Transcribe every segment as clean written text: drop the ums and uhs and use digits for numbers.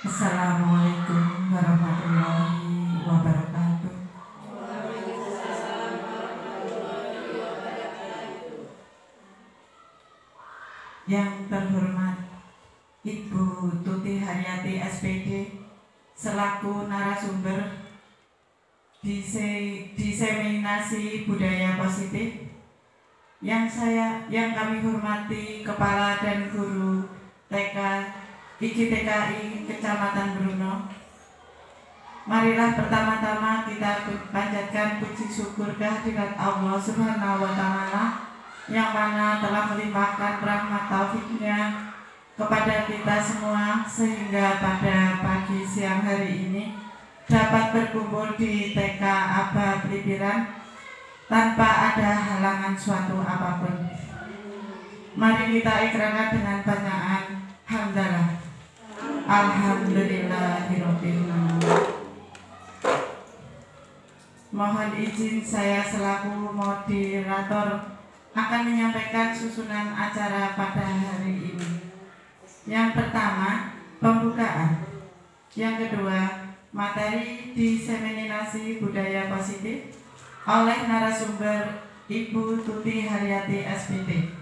Assalamualaikum warahmatullahi wabarakatuh. Yang terhormat Ibu Tuti Haryati SPD selaku narasumber diseminasi budaya positif, yang kami hormati Kepala dan Guru TK IGTKI Kecamatan Bruno. Marilah pertama-tama kita panjatkan puji syukur kehadirat Allah Subhanahu wa Ta'ala yang mana telah melimpahkan rahmat taufiknya kepada kita semua sehingga pada pagi siang hari ini dapat berkumpul di TK Aba Blibiran tanpa ada halangan suatu apapun. Mari kita ikrarkan dengan bacaan hamdalah. Alhamdulillahirabbil alamin. Mohon izin saya selaku moderator akan menyampaikan susunan acara pada hari ini. Yang pertama, pembukaan. Yang kedua, materi diseminasi budaya positif oleh narasumber Ibu Tuti Haryati SPD.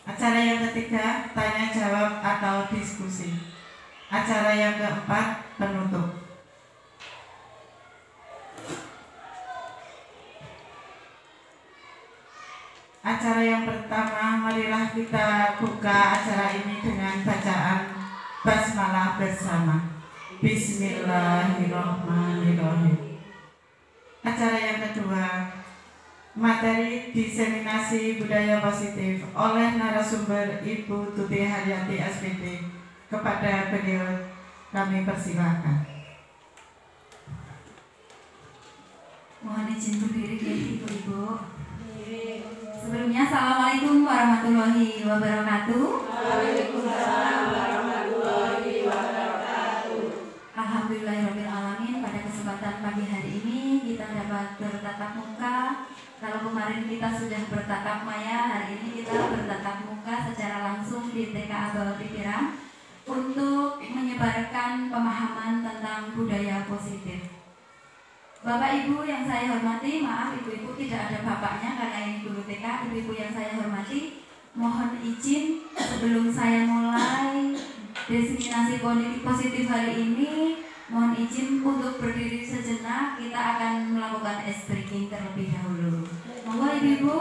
Acara yang ketiga, tanya jawab atau diskusi. Acara yang keempat, penutup. Acara yang pertama, marilah kita buka acara ini dengan bacaan basmalah bersama. Bismillahirrahmanirrahim. Acara yang kedua, materi diseminasi budaya positif oleh narasumber Ibu Tuti Haryati SPD. Kepada beliau kami persilakan. Mohon izin berdiri Ibu-ibu. Sebelumnya, Assalamualaikum warahmatullahi wabarakatuh. Waalaikumsalam warahmatullahi wabarakatuh. Alhamdulillahirabbil alamin. Pada kesempatan pagi hari ini kita dapat bertatap muka. Kalau kemarin kita sudah bertatap maya, hari ini kita bertatap muka secara langsung di TK Aba Blibiran untuk menyebarkan pemahaman tentang budaya positif. Bapak Ibu yang saya hormati, maaf Ibu-ibu tidak ada bapaknya karena ini guru TK. Ibu-ibu yang saya hormati, mohon izin sebelum saya mulai diseminasi positif hari ini, mohon izin untuk berdiri sejenak. Kita akan melakukan ice breaking terlebih dahulu. Monggo Ibu-ibu.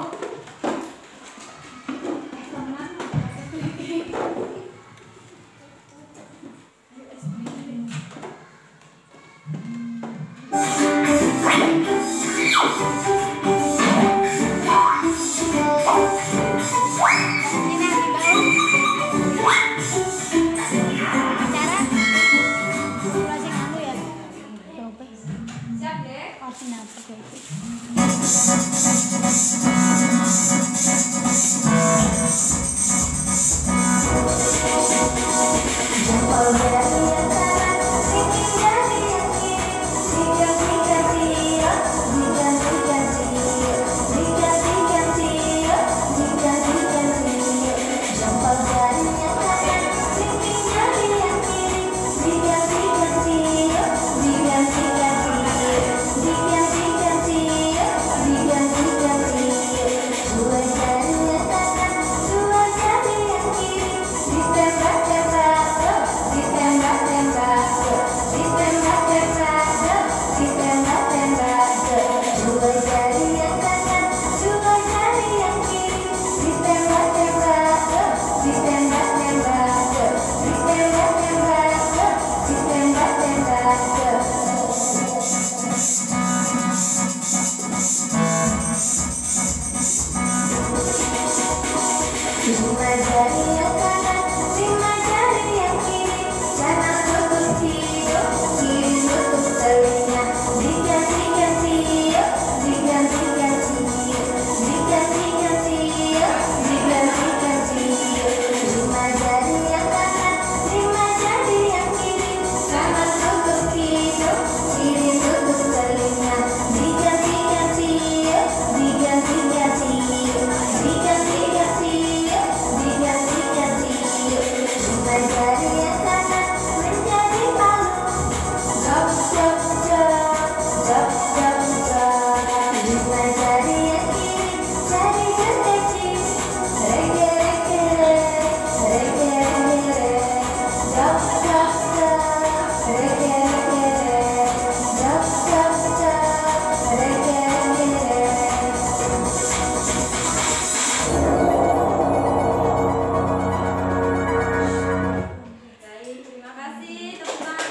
kasih, tepuk tangan.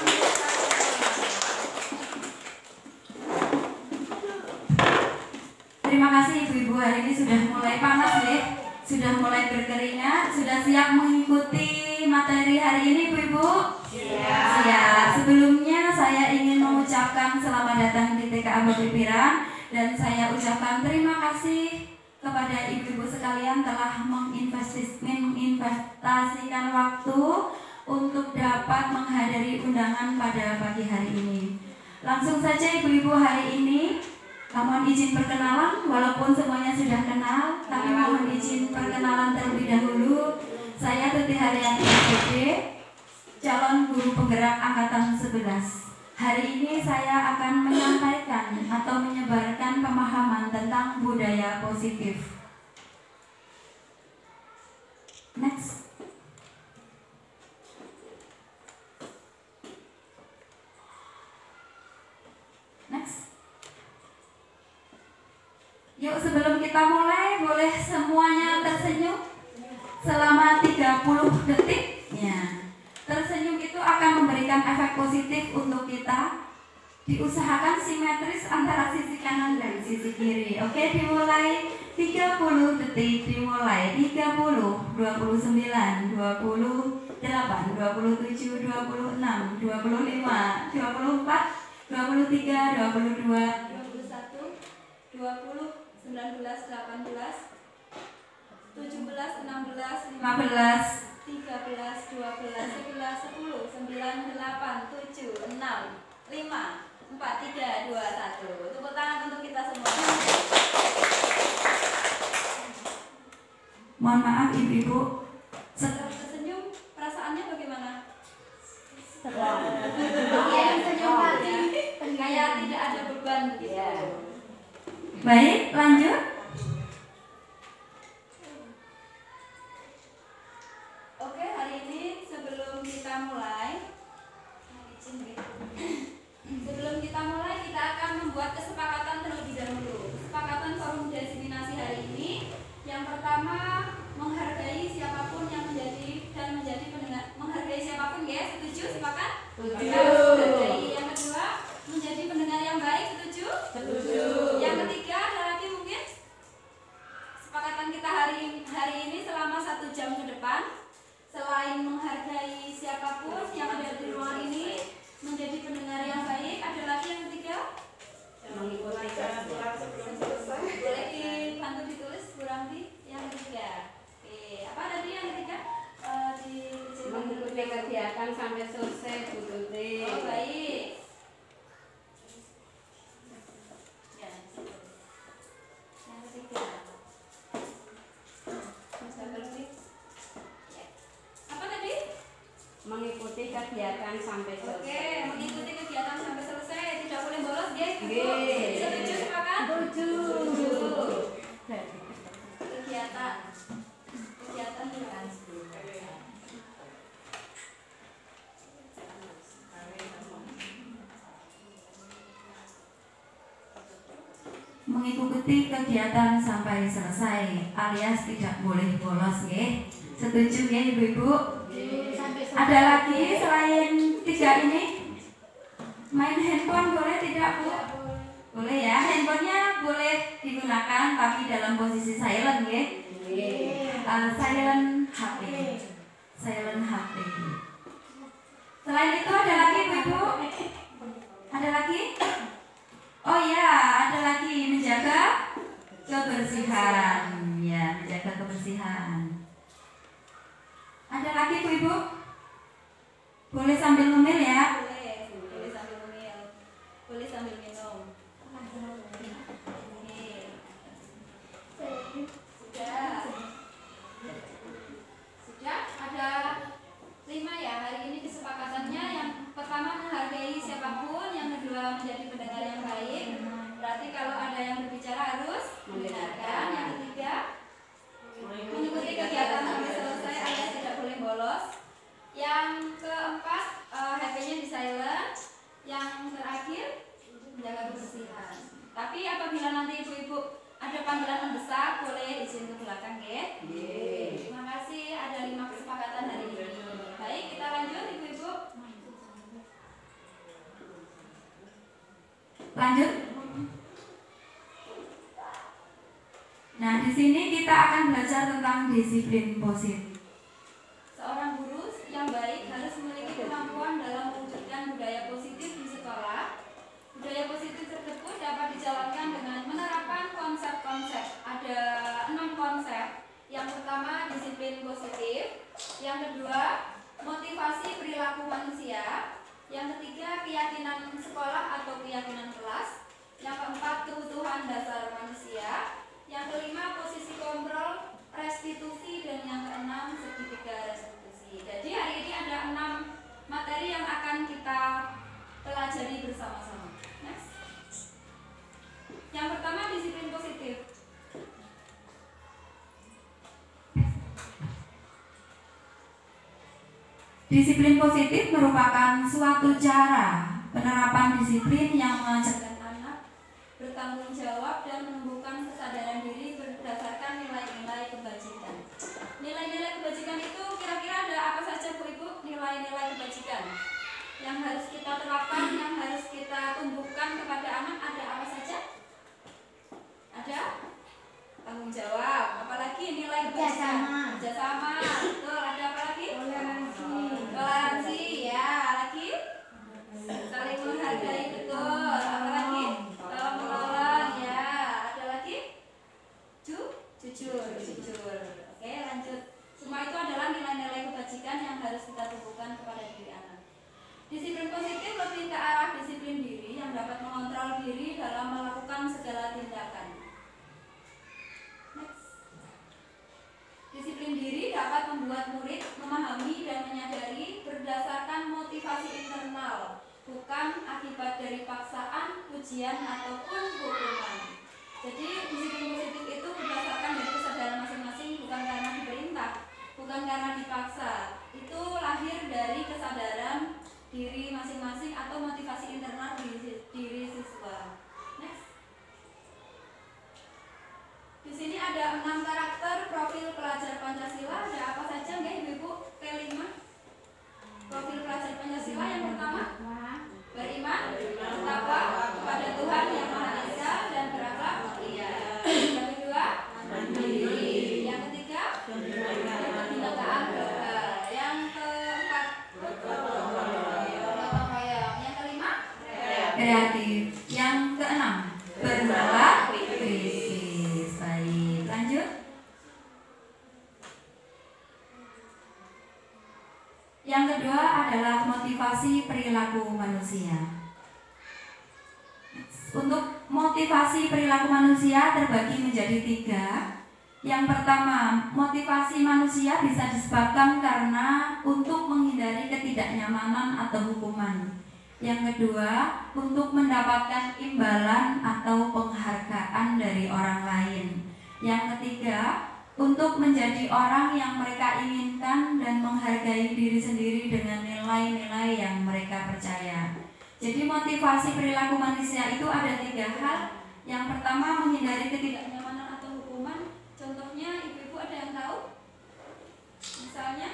Terima kasih ibu-ibu, hari ini sudah mulai panas deh, sudah mulai berkeringat, sudah siap mengikuti materi hari ini ibu-ibu? Siap. Sebelumnya saya ingin mengucapkan selamat datang di TKA Pipiran dan saya ucapkan terima kasih kepada ibu-ibu sekalian telah menginvestasikan waktu untuk dapat menghadiri undangan pada pagi hari ini. Langsung saja ibu-ibu, hari ini mohon izin perkenalan, walaupun semuanya sudah kenal, tapi mohon izin perkenalan terlebih dahulu. Saya Tuti Haryani SPD, calon guru penggerak angkatan 11. Hari ini saya akan menyampaikan atau menyebarkan pemahaman tentang budaya positif. Next. Yuk, sebelum kita mulai, boleh semuanya tersenyum selama 30 detik. Ya. Tersenyum itu akan memberikan efek positif untuk kita. Diusahakan simetris antara sisi kanan dan sisi kiri. Oke, dimulai 30 detik, dimulai 30, 29, 28, 27, 26, 25, 24, 23, 22, 21, 20, 19, 18, 17, 16, 15, 13, 12, 11, 10, 9, 8, 7, 6, 5, 4, 3, 2, 1. Tepuk tangan untuk kita semua. Mohon maaf ibu-ibu, setelah tersenyum perasaannya bagaimana? Senyum hati, kayak tidak ada beban gitu. Baik, lanjut. Oke, hari ini sebelum kita mulai, kita akan membuat kesepakatan terlebih dahulu. Kesepakatan forum diseminasi hari ini, yang pertama menghargai siapapun yang menjadi pendengar, menghargai siapapun ya, setuju? Sepakat? Setuju. Yang kedua, menjadi pendengar yang baik, setuju? Setuju. Yang ketiga, ada lagi mungkin? Kesepakatan kita hari ini selama 1 jam ke depan, selain menghargai siapapun yang ada di ruang ini, menjadi pendengar yang baik, ada lagi yang ketiga? Mengikuti boleh dibantu ditulis Bu Ramli yang ketiga. Oke, apa tadi yang ketiga? Mengikuti kegiatan sampai selesai Bu Tuti. Oh, baik. Yang ketiga. Apa tadi? Mengikuti kegiatan sampai selesai. Oke, mengikuti kegiatan sampai selesai, tidak boleh bolos, guys. Nggih. Setuju sepakat? Setuju. Kegiatan bukan. Mengikuti kegiatan sampai selesai, alias tidak boleh bolos, ya. Setuju ya ibu-ibu? Ada lagi selain 3 ini? Main handphone boleh tidak Bu? Boleh ya, handphonenya boleh digunakan tapi dalam posisi silent ya. Silent HP. Silent HP. Selain itu ada lagi ibu-ibu? Ada lagi? Oh ya, ada lagi menjaga kebersihan. Ya, menjaga kebersihan. Ada lagi ibu-ibu? Boleh sambil ngemil ya? Boleh sambil ngemil. Boleh sambil minum. Sudah ada 5 ya hari ini kesepakatannya. Yang pertama menghargai siapapun, yang kedua menjadi pendengar yang baik. Berarti kalau ada yang berbicara harus mendengarkan. Yang ketiga mengikuti kegiatan sampai selesai alias tidak boleh bolos. Yang keempat HP-nya di silent. Lanjut. Nah, di sini kita akan belajar tentang disiplin positif. Seorang guru yang baik harus memiliki kemampuan dalam mewujudkan budaya positif di sekolah. Budaya positif tersebut dapat dijalankan dengan menerapkan konsep-konsep. Ada 6 konsep. Yang pertama, disiplin positif. Yang kedua, motivasi perilaku manusia. Yang ketiga, keyakinan sekolah atau keyakinan kelas. Yang keempat, kebutuhan dasar manusia. Yang kelima, posisi kontrol, restitusi. Dan yang keenam, segitiga restitusi. Jadi hari ini ada 6 materi yang akan kita pelajari bersama-sama. Next. Yang pertama, disiplin positif. Disiplin positif merupakan suatu cara penerapan disiplin yang mengajarkan Anak bertanggung jawab dan menumbuhkan kesadaran diri berdasarkan nilai-nilai kebajikan. Nilai-nilai kebajikan itu kira-kira ada apa saja Bu Ibu? Nilai-nilai kebajikan yang harus kita terapkan, yang harus kita tumbuhkan kepada anak ada apa saja? Ada tanggung jawab, apalagi nilai kebajikan, kerjasama, betul. Ada apa lagi? Toleransi, ya. Lagi saling menghargai, betul. Apa lagi? Tolong menolong, ya. Ada lagi? Jujur. Oke, lanjut. Semua itu adalah nilai-nilai kebajikan yang harus kita tumbuhkan kepada diri anak. Disiplin positif lebih ke arah disiplin diri yang dapat mengontrol diri dalam melakukan segala tindakan. Next. Disiplin diri dapat membuat murid memahami dan menyadari berdasarkan motivasi internal, bukan akibat dari paksaan, ujian, ataupun hukuman. Jadi disiplin positif itu berdasarkan dari kesadaran masing-masing, bukan karena diperintah, bukan karena dipaksa. Itu lahir dari kesadaran diri masing-masing atau motivasi internal diri siswa. Next. Di sini ada 6 karakter profil pelajar Pancasila. Ada apa saja nggak Ibu? P5. Profil pelajar Pancasila yang pertama, beriman, bertakwa kepada Tuhan Yang Maha Esa dan berakhlak mulia. Yang kedua, mandiri. Yang ketiga, kebinekaan global. Yang keempat, gotong royong. Yang kelima, kreatif. Yang keenam, bernalar kritis. Baik, lanjut. Yang kedua adalah motivasi perilaku manusia. Untuk motivasi perilaku manusia terbagi menjadi 3. Yang pertama, motivasi manusia bisa disebabkan karena untuk menghindari ketidaknyamanan atau hukuman. Yang kedua, untuk mendapatkan imbalan atau penghargaan dari orang lain. Yang ketiga, untuk menjadi orang yang mereka inginkan dan menghargai diri sendiri dengan nilai-nilai yang mereka percaya. Jadi motivasi perilaku manusia itu ada 3 hal. Yang pertama, menghindari ketidaknyamanan atau hukuman. Contohnya, ibu-ibu ada yang tahu? Misalnya,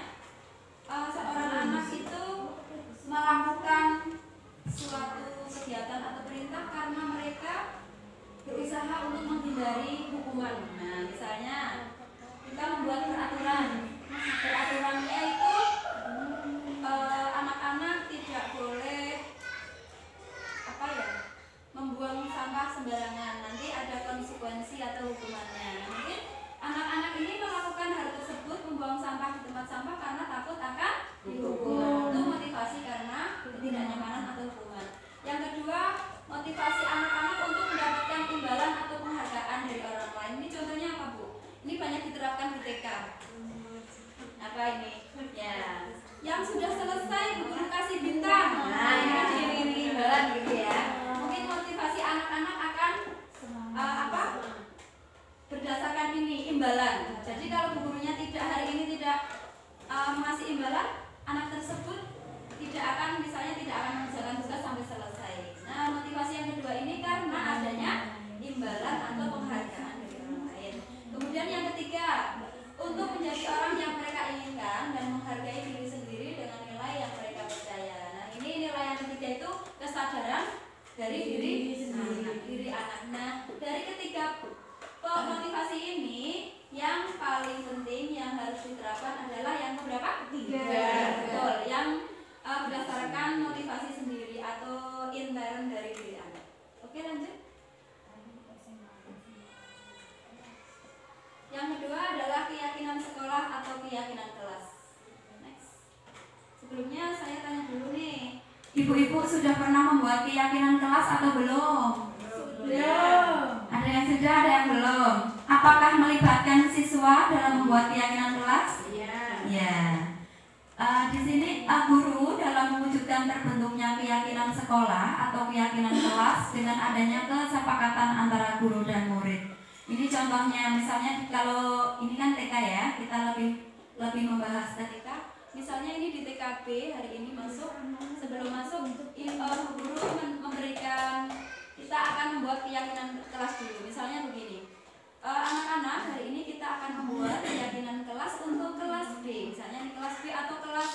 seorang anak itu melakukan suatu kegiatan atau perintah karena mereka berusaha untuk menghindari hukuman. Nah, misalnya kita membuat peraturan. Peraturannya itu anak-anak tidak boleh membuang sampah sembarangan. Nanti ada konsekuensi atau hukumannya. Mungkin anak-anak ini melakukan hal tersebut, membuang sampah di tempat sampah karena takut akan dihukum. Itu motivasi karena ketidaknyamanan atau hukuman. Yang kedua, motivasi anak-anak untuk mendapatkan imbalan atau penghargaan dari orang lain. Ini contohnya apa, Bu? Ini banyak diterapkan di TK. Apa ini? Ya, yang sudah selesai guru kasih bintang. Nah, ini imbalan gitu ya. Mungkin motivasi anak-anak akan berdasarkan ini imbalan. Jadi kalau gurunya hari ini tidak mengasih imbalan, anak tersebut tidak akan mengerjakan tugas sampai selesai. Nah, motivasi yang kedua ini karena adanya imbalan atau penghargaan dari orang lain. Kemudian yang ketiga, untuk menjadi orang yang mereka inginkan dan menghargai diri sendiri dengan nilai yang mereka percaya. Nah, ini nilai yang ketiga itu kesadaran dari diri anak. Nah, dari ketiga motivasi ini yang paling penting yang harus diterapkan adalah yang berapa? 3. Betul, yang berdasarkan motivasi sendiri atau intern dari diri anak. Oke, lanjut. Yang kedua adalah keyakinan sekolah atau keyakinan kelas. Next. Sebelumnya saya tanya dulu nih, Ibu-ibu sudah pernah membuat keyakinan kelas atau belum? belum? Ada yang sudah, ada yang belum. Apakah melibatkan siswa dalam membuat keyakinan kelas? Ya. Di sini guru dalam mewujudkan terbentuknya keyakinan sekolah atau keyakinan kelas dengan adanya kesepakatan antara guru dan murid. Ini contohnya, misalnya kalau ini kan TK ya, kita lebih membahas TK. Misalnya ini di TKB hari ini masuk, sebelum masuk guru memberikan, kita akan membuat keyakinan kelas dulu. Misalnya begini, anak-anak hari ini kita akan membuat keyakinan kelas untuk kelas B, misalnya di kelas B atau kelas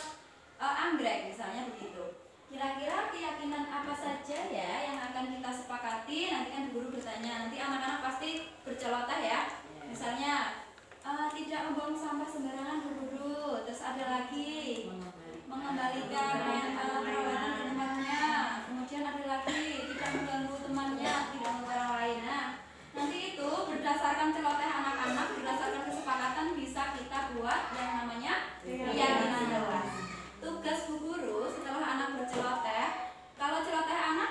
anggrek misalnya begitu. Kira-kira keyakinan apa saja ya yang akan kita sepakati? Nanti kan guru bertanya, nanti anak-anak pasti berceloteh ya. Misalnya tidak membuang sampah sembarangan Bu Guru. Terus ada lagi mengembalikan peralatan ke tempatnya. Kemudian ada lagi tidak mengganggu temannya, tidak mengganggu orang lain. Nah, nanti itu berdasarkan celoteh anak-anak, berdasarkan kesepakatan bisa kita buat yang namanya keyakinan kelas. Tugas Bu Guru setelah anak berceloteh, kalau celoteh anak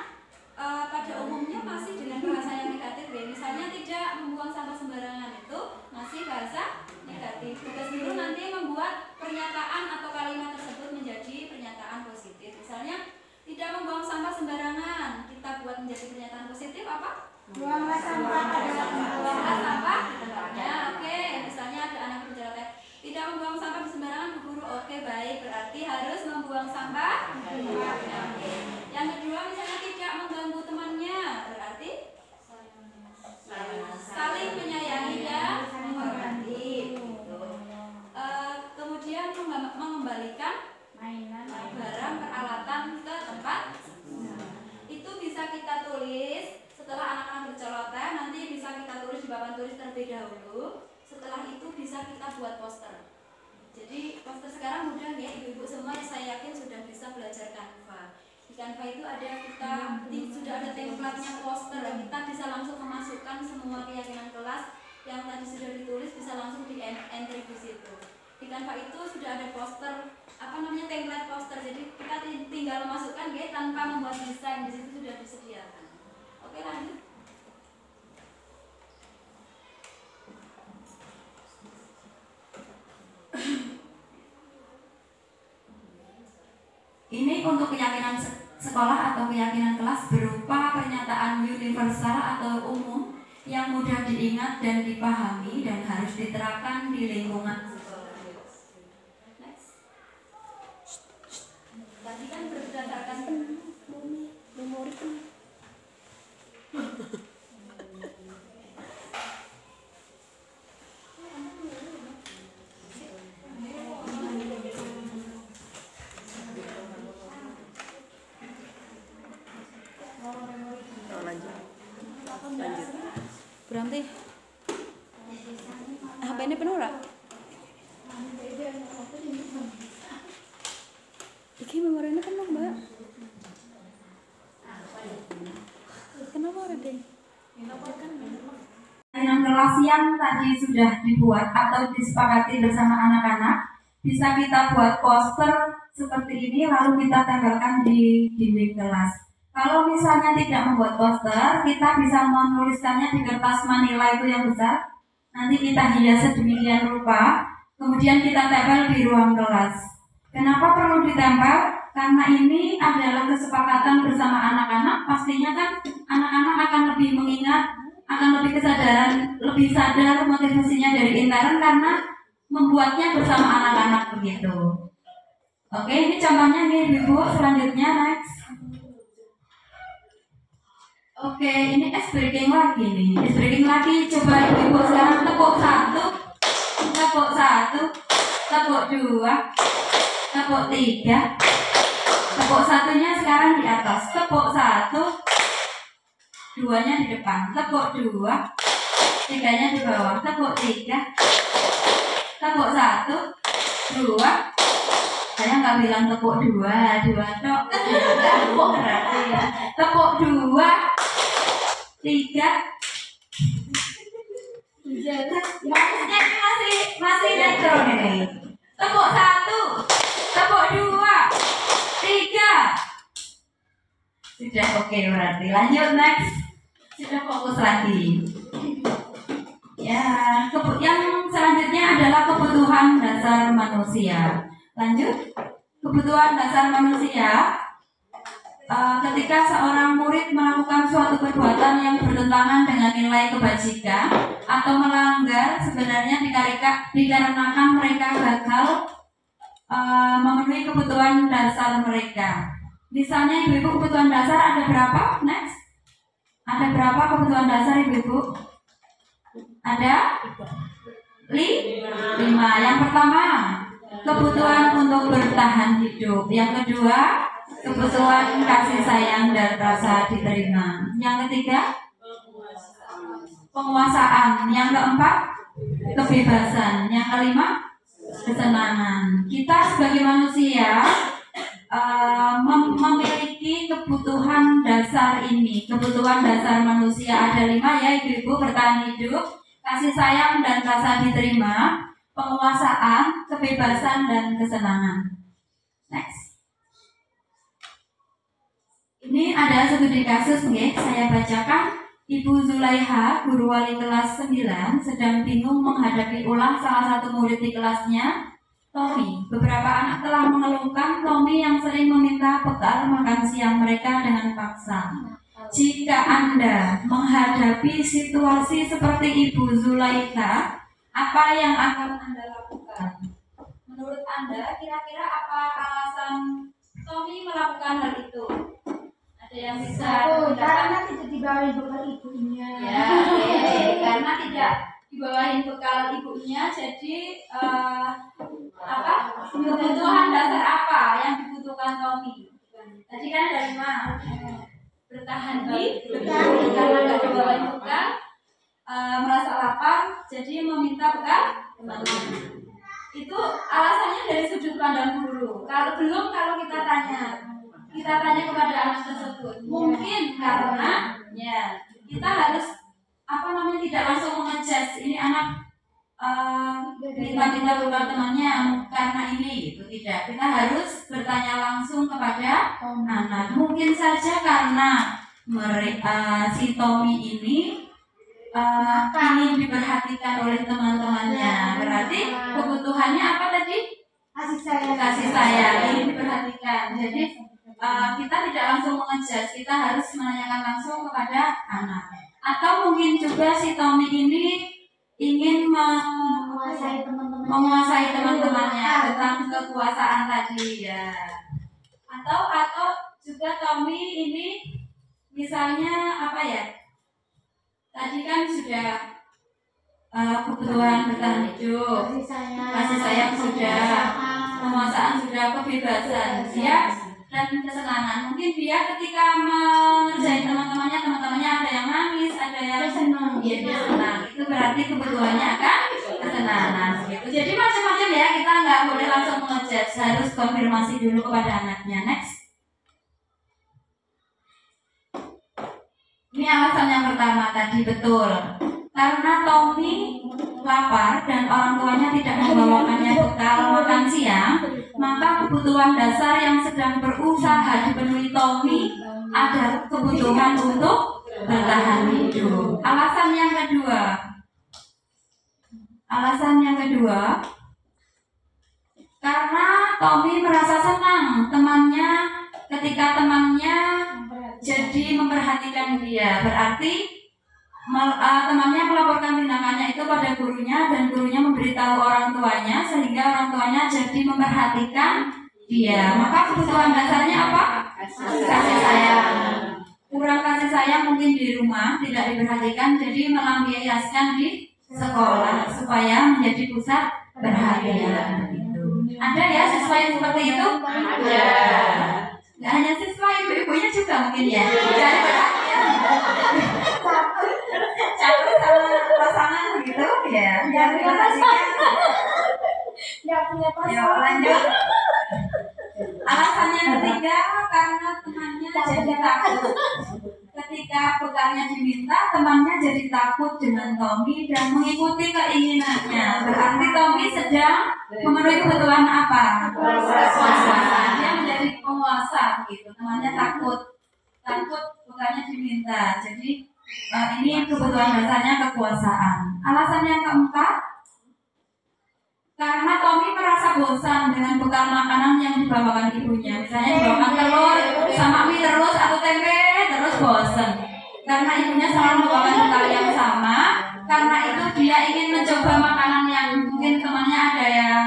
pada umumnya masih dengan bahasa yang negatif ya. Misalnya tidak membuang sampah sembarangan itu masih bahasa negatif. Tugas guru nanti membuat pernyataan atau kalimat tersebut menjadi pernyataan positif. Misalnya tidak membuang sampah sembarangan, kita buat menjadi pernyataan positif apa? Buanglah sampah pada Buanglah sampah di tempatnya. Oke, misalnya ada anak berceloteh, tidak membuang sampah sembarangan Bu Guru. Oke, baik, berarti harus membuang sampah. Oke. Yang kedua misalnya tidak mengganggu temannya, berarti saling menyayangi dan menghormati. Kemudian mengembalikan barang peralatan ke tempat. Itu bisa kita tulis setelah anak-anak berceloteh, nanti bisa kita tulis di papan tulis terlebih dahulu. Setelah itu bisa kita buat poster. Jadi poster sekarang mudah ya, ibu-ibu semua saya yakin sudah bisa belajar Canva. Di Canva itu sudah ada template-nya poster, kita bisa langsung memasukkan semua keyakinan kelas yang tadi sudah ditulis, bisa langsung di entry di situ. Di Canva itu sudah ada poster, template poster. Jadi kita tinggal memasukkan ya tanpa membuat desain, di situ sudah disediakan. Oke, lanjut. Ini untuk keyakinan sekolah atau keyakinan kelas berupa pernyataan universal atau umum yang mudah diingat dan dipahami dan harus diterapkan di lingkungan sekolah. Next. Tadi kan berdasarkan memori. Berarti HP ini penuh rak? Iki memori ini penuh mbak. Kenapa Raden? Keyakinan kelas yang tadi sudah dibuat atau disepakati bersama anak-anak bisa kita buat poster seperti ini lalu kita tempelkan di dinding kelas. Kalau misalnya tidak membuat poster, kita bisa menuliskannya di kertas manila itu yang besar. Nanti kita hias sedemikian rupa, kemudian kita tempel di ruang kelas. Kenapa perlu ditempel? Karena ini adalah kesepakatan bersama anak-anak. Pastinya kan anak-anak akan lebih mengingat, akan lebih lebih sadar motivasinya dari intern karena membuatnya bersama anak-anak begitu. Oke, ini contohnya nih Ibu. Selanjutnya next. Oke, ini ice breaking lagi nih. Ice breaking lagi. Coba ibu sekarang tepuk 1, tepuk 1, tepuk 2, tepuk 3. Tepuk satunya sekarang di atas. Tepuk 1, 2-nya di depan. Tepuk 2, 3-nya di bawah. Tepuk 3, tepuk 1, 2. Saya nggak bilang tepuk 2 tok. Tepuk berarti ya. Tepuk 2, 3. Maksudnya ini masih netron ini. Tepuk 1, tepuk 2, 3. Sudah oke berarti. Lanjut next. Sudah fokus lagi. Ya, yang selanjutnya adalah kebutuhan dasar manusia. Lanjut. Kebutuhan dasar manusia. Ketika seorang murid melakukan suatu perbuatan yang bertentangan dengan nilai kebajikan atau melanggar, sebenarnya dikarenakan mereka gagal memenuhi kebutuhan dasar mereka. Misalnya ibu-ibu, kebutuhan dasar ada berapa? Next. Ada berapa kebutuhan dasar ibu-ibu? Ada 5. Yang pertama, kebutuhan untuk bertahan hidup. Yang kedua, kebutuhan kasih sayang dan rasa diterima. Yang ketiga, penguasaan. Yang keempat, kebebasan. Yang kelima, kesenangan. Kita sebagai manusia memiliki kebutuhan dasar ini. Kebutuhan dasar manusia ada 5 ya ibu-ibu: bertahan hidup, kasih sayang dan rasa diterima, penguasaan, kebebasan dan kesenangan. Next. Ini ada studi kasus nih, saya bacakan. Ibu Zulaiha, guru wali kelas 9, sedang bingung menghadapi ulah salah satu murid di kelasnya, Tommy. Beberapa anak telah mengeluhkan Tommy yang sering meminta bekal makan siang mereka dengan paksa. Jika Anda menghadapi situasi seperti Ibu Zulaiha, apa yang akan Anda lakukan? Menurut Anda, kira-kira apa alasan Tommy melakukan hal itu? Ada yang bisa karena tidak dibawain bekal ibunya. Ya, karena tidak dibawain bekal ibunya, jadi kebutuhan dasar apa yang dibutuhkan Tommy? Tadi kan ada 5. Bertahan hidup karena nggak dibawain bekal, merasa lapar, jadi meminta bekal teman-teman. Itu alasannya dari sudut pandang guru. Kalau kita tanya kepada anak tersebut, mungkin karena ya kita harus tidak langsung mengejudge ini anak minta bekal temannya karena ini gitu, tidak. Kita harus bertanya langsung kepada anak. Mungkin saja karena si Tommy ini ingin diperhatikan oleh teman-temannya. Berarti kebutuhannya apa tadi? Kasih sayang, ingin diperhatikan. Jadi kita tidak langsung mengejudge, kita harus menanyakan langsung kepada anak. Atau mungkin juga si Tommy ini ingin menguasai teman-temannya tentang kekuasaan tadi ya. Atau juga Tommy ini misalnya tadi kan sudah kebutuhan bertahan hidup, kasih sayang sudah, penguasaan sudah, kebebasan dia dan kesenangan. Mungkin dia ketika mengerjain teman-temannya ada yang nangis, ada yang senang, dia senang. Itu berarti kebutuhannya akan kesenangan. Gitu. Jadi macam-macam ya, kita nggak boleh langsung mengejudge, harus konfirmasi dulu kepada anaknya. Next. Ini alasan yang pertama tadi betul. Karena Tommy lapar dan orang tuanya tidak membawakannya bekal makan siang, maka kebutuhan dasar yang sedang berusaha dipenuhi Tommy adalah kebutuhan untuk bertahan hidup. Alasan yang kedua, karena Tommy merasa senang ketika temannya jadi memperhatikan dia. Berarti temannya melaporkan tindakannya itu pada gurunya dan gurunya memberitahu orang tuanya sehingga orang tuanya jadi memperhatikan dia. Maka kebutuhan dasarnya apa? Kasih sayang. Kurang kasih sayang mungkin di rumah tidak diperhatikan, jadi melampiaskan di sekolah supaya menjadi pusat perhatian. Ada ya siswa yang seperti itu? Ada. Nggak hanya siswa, ibu-ibunya juga mungkin ya. Jadi perhatian. gitu ya. Nggak punya pasangan. Nggak punya Yuk pasangan. lanjut. Alasan yang ketiga karena temannya jadi takut. Ketika pegannya diminta, temannya jadi takut dengan Tommy dan mengikuti keinginannya. Berarti Tommy sedang memenuhi kebutuhan apa? Dia menjadi penguasa gitu. Temannya takut pegannya diminta. Jadi ini kebutuhan dasarnya kekuasaan. Alasan yang keempat, karena Tommy merasa bosan dengan bekal makanan yang dibawakan ibunya. Misalnya dibawakan telur sama mie terus atau tempe terus bosan. Karena ibunya selalu membawakan bekal yang sama. Karena itu dia ingin mencoba makanan yang mungkin temannya ada yang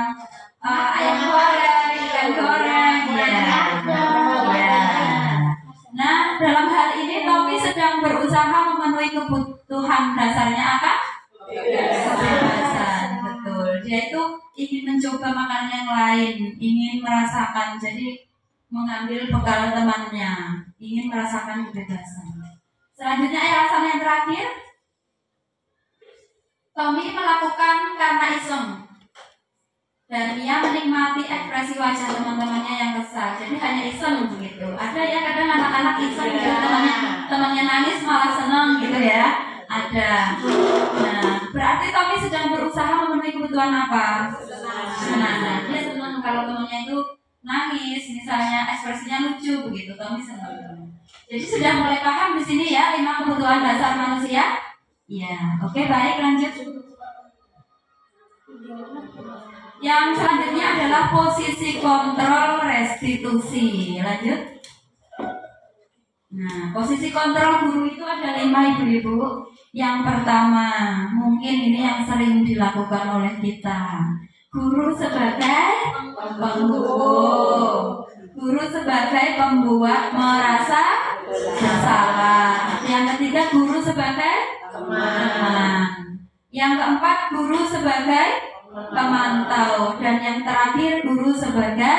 ayam goreng, ikan goreng, ya. Nah, dalam hal ini Tommy sedang berusaha memenuhi kebutuhan dasarnya apa? Kebebasan, betul. Dia itu ingin mencoba makanan yang lain, ingin merasakan, jadi mengambil bekal temannya, ingin merasakan kebebasan. Selanjutnya alasan yang terakhir, Tommy melakukan karena iseng. Dan ia menikmati ekspresi wajah teman-temannya yang kesal. Jadi hanya iseng begitu. Ada ya kadang anak-anak iseng gitu, temannya nangis malah senang gitu ya. Ada. Nah, berarti Tommy sedang berusaha memenuhi kebutuhan apa? Nah, dia senang kalau temannya itu nangis, misalnya ekspresinya lucu begitu. Tommy senang. Jadi sudah mulai paham di sini ya 5 kebutuhan dasar manusia. Ya, oke, baik, lanjut. Yang selanjutnya adalah posisi kontrol restitusi. Lanjut. Nah, posisi kontrol guru itu ada 5 ibu-ibu. Yang pertama, mungkin ini yang sering dilakukan oleh kita. Guru sebagai penghukum. Guru sebagai pembuat merasa bersalah. Yang ketiga, guru sebagai teman. Yang keempat, guru sebagai pemantau. Dan yang terakhir, guru sebagai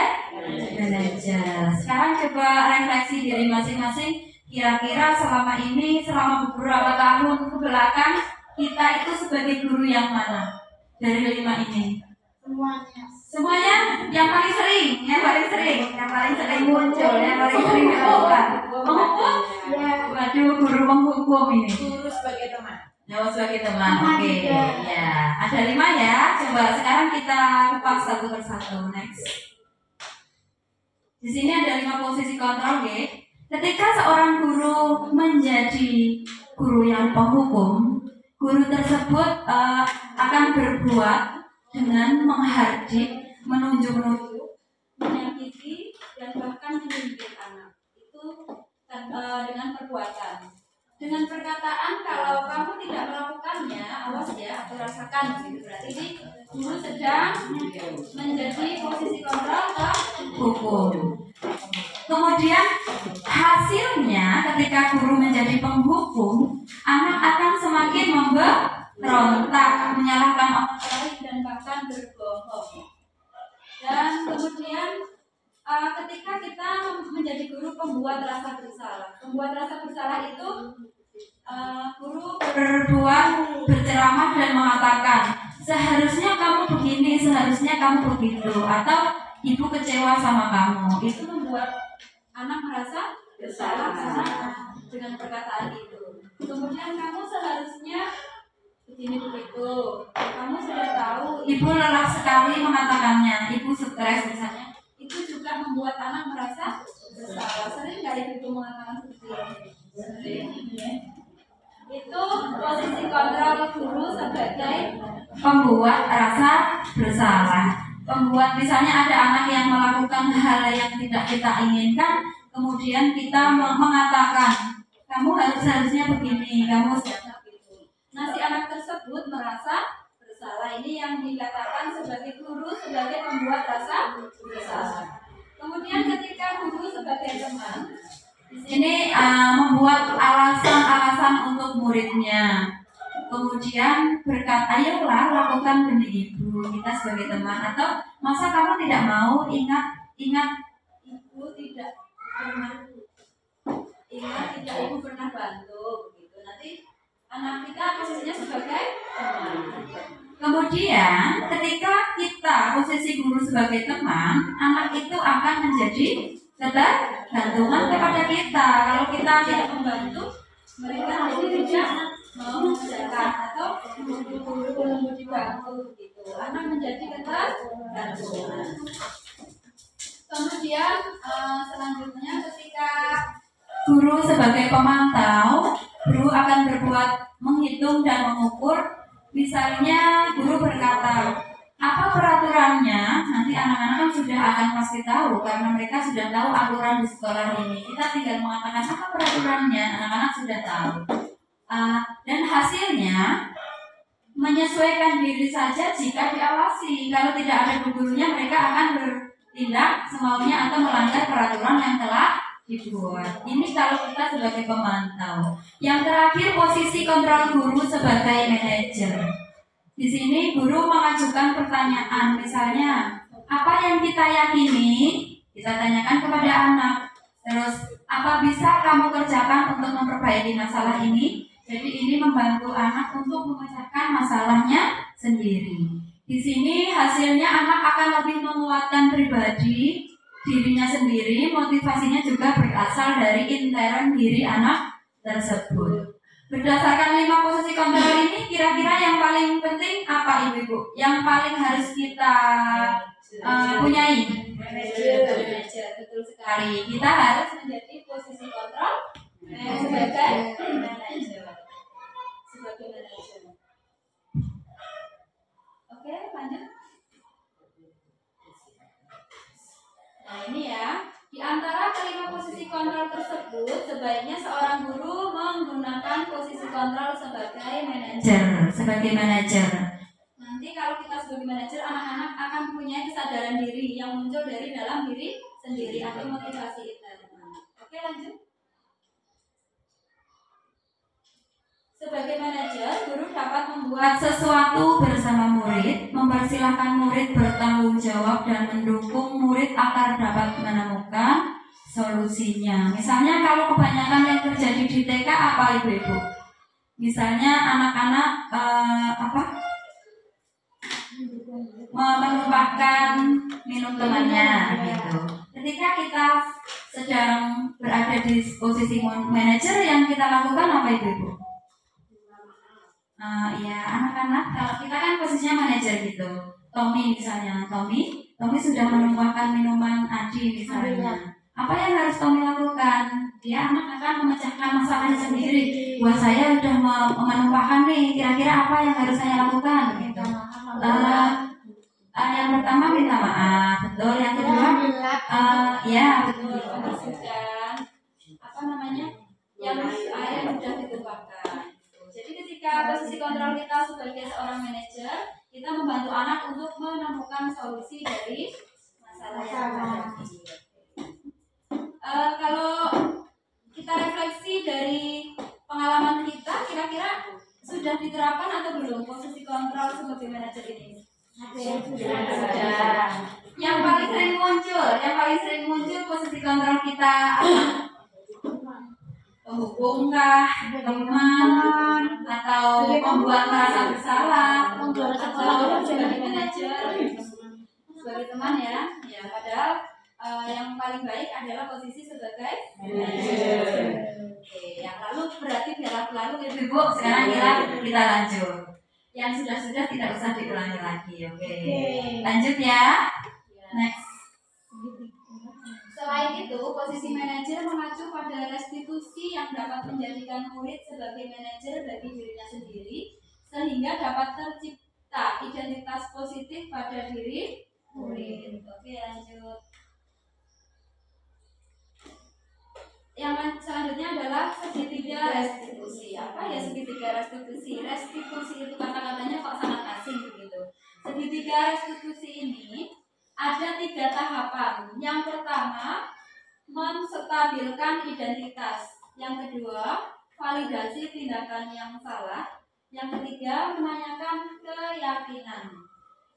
manajer. Sekarang coba refleksi diri masing-masing. Kira-kira selama ini, selama beberapa tahun ke belakang, kita itu sebagai guru yang mana dari 5 ini? Semuanya yang paling sering muncul, yang paling sering dilakukan. Menghukum? Waduh, guru menghukum ini. Guru sebagai teman. Sebagai teman, oke. Ya, ada 5 ya. Coba sekarang kita kupas satu persatu. Next. Di sini ada 5 posisi kontrol, ya. Ketika seorang guru menjadi guru yang penghukum, guru tersebut akan berbuat dengan menghardik, menunjuk-nunjuk, menyakiti, dan bahkan menyindir anak. Itu dengan perbuatan. Dengan perkataan, kalau kamu tidak melakukannya, awas ya, atau rasakan gitu. Berarti ini guru sedang menjadi posisi kontrol ke hukum. Kemudian hasilnya ketika guru menjadi penghukum, anak akan semakin memberontak, menyalahkan orang lain dan bahkan berbohong. Dan kemudian ketika kita menjadi guru pembuat rasa bersalah, itu guru berceramah dan mengatakan seharusnya kamu begini, seharusnya kamu begitu, atau ibu kecewa sama kamu. Itu membuat anak merasa bersalah karena dengan perkataan itu. Kemudian kamu seharusnya begini begitu. Kamu sudah tahu ibu lelah sekali mengatakannya, ibu stres misalnya. Itu juga membuat anak merasa bersalah. Sering nggak ibu mengatakan seperti ini? Sering. Itu posisi kontrol guru sebagai pembuat rasa bersalah. Pembuat misalnya ada anak yang melakukan hal yang tidak kita inginkan, kemudian kita mengatakan kamu harusnya begini, kamu siapa itu. Nah, si anak tersebut merasa bersalah. Ini yang dikatakan sebagai guru sebagai pembuat rasa bersalah. Kemudian ketika guru sebagai teman, di sini membuat alasan-alasan untuk muridnya. Kemudian berkata, ayolah lakukan demi ibu, kita sebagai teman. Atau masa kamu tidak mau, ingat ibu tidak pernah bantu begitu. Nanti anak kita posisinya sebagai Kemudian ketika kita posisi guru sebagai teman, anak itu akan menjadi ketergantungan kepada kita. Kalau kita tidak membantu, mereka jadi tidak mau mengerjakan atau menunggu dibantu gitu. Anak menjadi ketergantungan. Kemudian selanjutnya ketika guru sebagai pemantau, guru akan berbuat menghitung dan mengukur. Misalnya guru berkata, apa peraturannya? Nanti anak-anak kan sudah akan pasti tahu karena mereka sudah tahu aturan di sekolah ini. Kita tinggal mengatakan apa peraturannya, anak-anak sudah tahu. Dan hasilnya menyesuaikan diri saja jika diawasi. Kalau tidak ada gurunya, mereka akan bertindak semaunya atau melanggar peraturan yang telah dibuat. Ini kalau kita sebagai pemantau. Yang terakhir, posisi kontrol guru sebagai manajer. Di sini guru mengajukan pertanyaan, misalnya apa yang kita yakini, kita tanyakan kepada anak. Terus apa bisa kamu kerjakan untuk memperbaiki masalah ini? Jadi ini membantu anak untuk memecahkan masalahnya sendiri. Di sini hasilnya anak akan lebih menguatkan pribadi dirinya sendiri, motivasinya juga berasal dari intern diri anak tersebut. Berdasarkan 5 posisi kontrol ini, kira-kira yang paling penting apa Ibu-Ibu? Yang paling harus kita punyai? Manajer, betul sekali. Kita harus menjadi posisi kontrol sebagai manajer. Oke, lanjut. Nah ini ya, di antara kelima posisi kontrol tersebut, sebaiknya seorang guru menggunakan posisi kontrol sebagai manajer. Nanti kalau kita sebagai manajer, anak-anak akan punya kesadaran diri yang muncul dari dalam diri sendiri atau motivasi internal. Oke, lanjut. Sebagai manajer, guru dapat membuat sesuatu bersama murid, mempersilahkan murid bertanggung jawab dan mendukung murid agar dapat menemukan solusinya. Misalnya kalau kebanyakan yang terjadi di TK apa Ibu-Ibu? Misalnya anak-anak menumpahkan minum temannya gitu. Ketika kita sedang berada di posisi manajer, yang kita lakukan apa Ibu-Ibu? Ya anak-anak, kalau kita kan posisinya manajer gitu. Tommy misalnya, Tommy sudah menumpahkan minuman Adi misalnya. Apa yang harus Tommy lakukan? Dia anak akan memecahkan masalahnya sendiri. Buat saya sudah menumpahkan nih, kira-kira apa yang harus saya lakukan? Gitu. Yang pertama minta maaf, betul. Yang kedua, ya betul. Membersihkan yang air sudah ditumpahkan. Jadi ketika posisi kontrol kita sebagai seorang manajer, kita membantu anak untuk menemukan solusi dari masalah yang terjadi. Kalau kita refleksi dari pengalaman kita, kira-kira sudah diterapkan atau belum posisi kontrol sebagai manajer ini? Sudah. Yang paling sering muncul posisi kontrol kita apa? Penghukum kah, teman, atau membuat merasa bersalah, atau sebagai manajer, sebagai teman ya. Padahal yang paling baik adalah posisi sebagai manajer. Oke, yang lalu berarti biar lalu Ibu. Sekarang kita lanjut. Yang sudah tidak usah diulangi lagi. Oke. Lanjut ya. Next. Selain itu, posisi manajer mengacu pada restitusi yang dapat menjadikan murid sebagai manajer bagi dirinya sendiri, sehingga dapat tercipta identitas positif pada diri murid. Oke, lanjut. Yang selanjutnya adalah segitiga restitusi. Apa ya segitiga restitusi? Restitusi itu kata-katanya kok sangat asing begitu. Segitiga restitusi ini ada 3 tahapan. Yang pertama, menstabilkan identitas. Yang kedua, validasi tindakan yang salah. Yang ketiga, menanyakan keyakinan.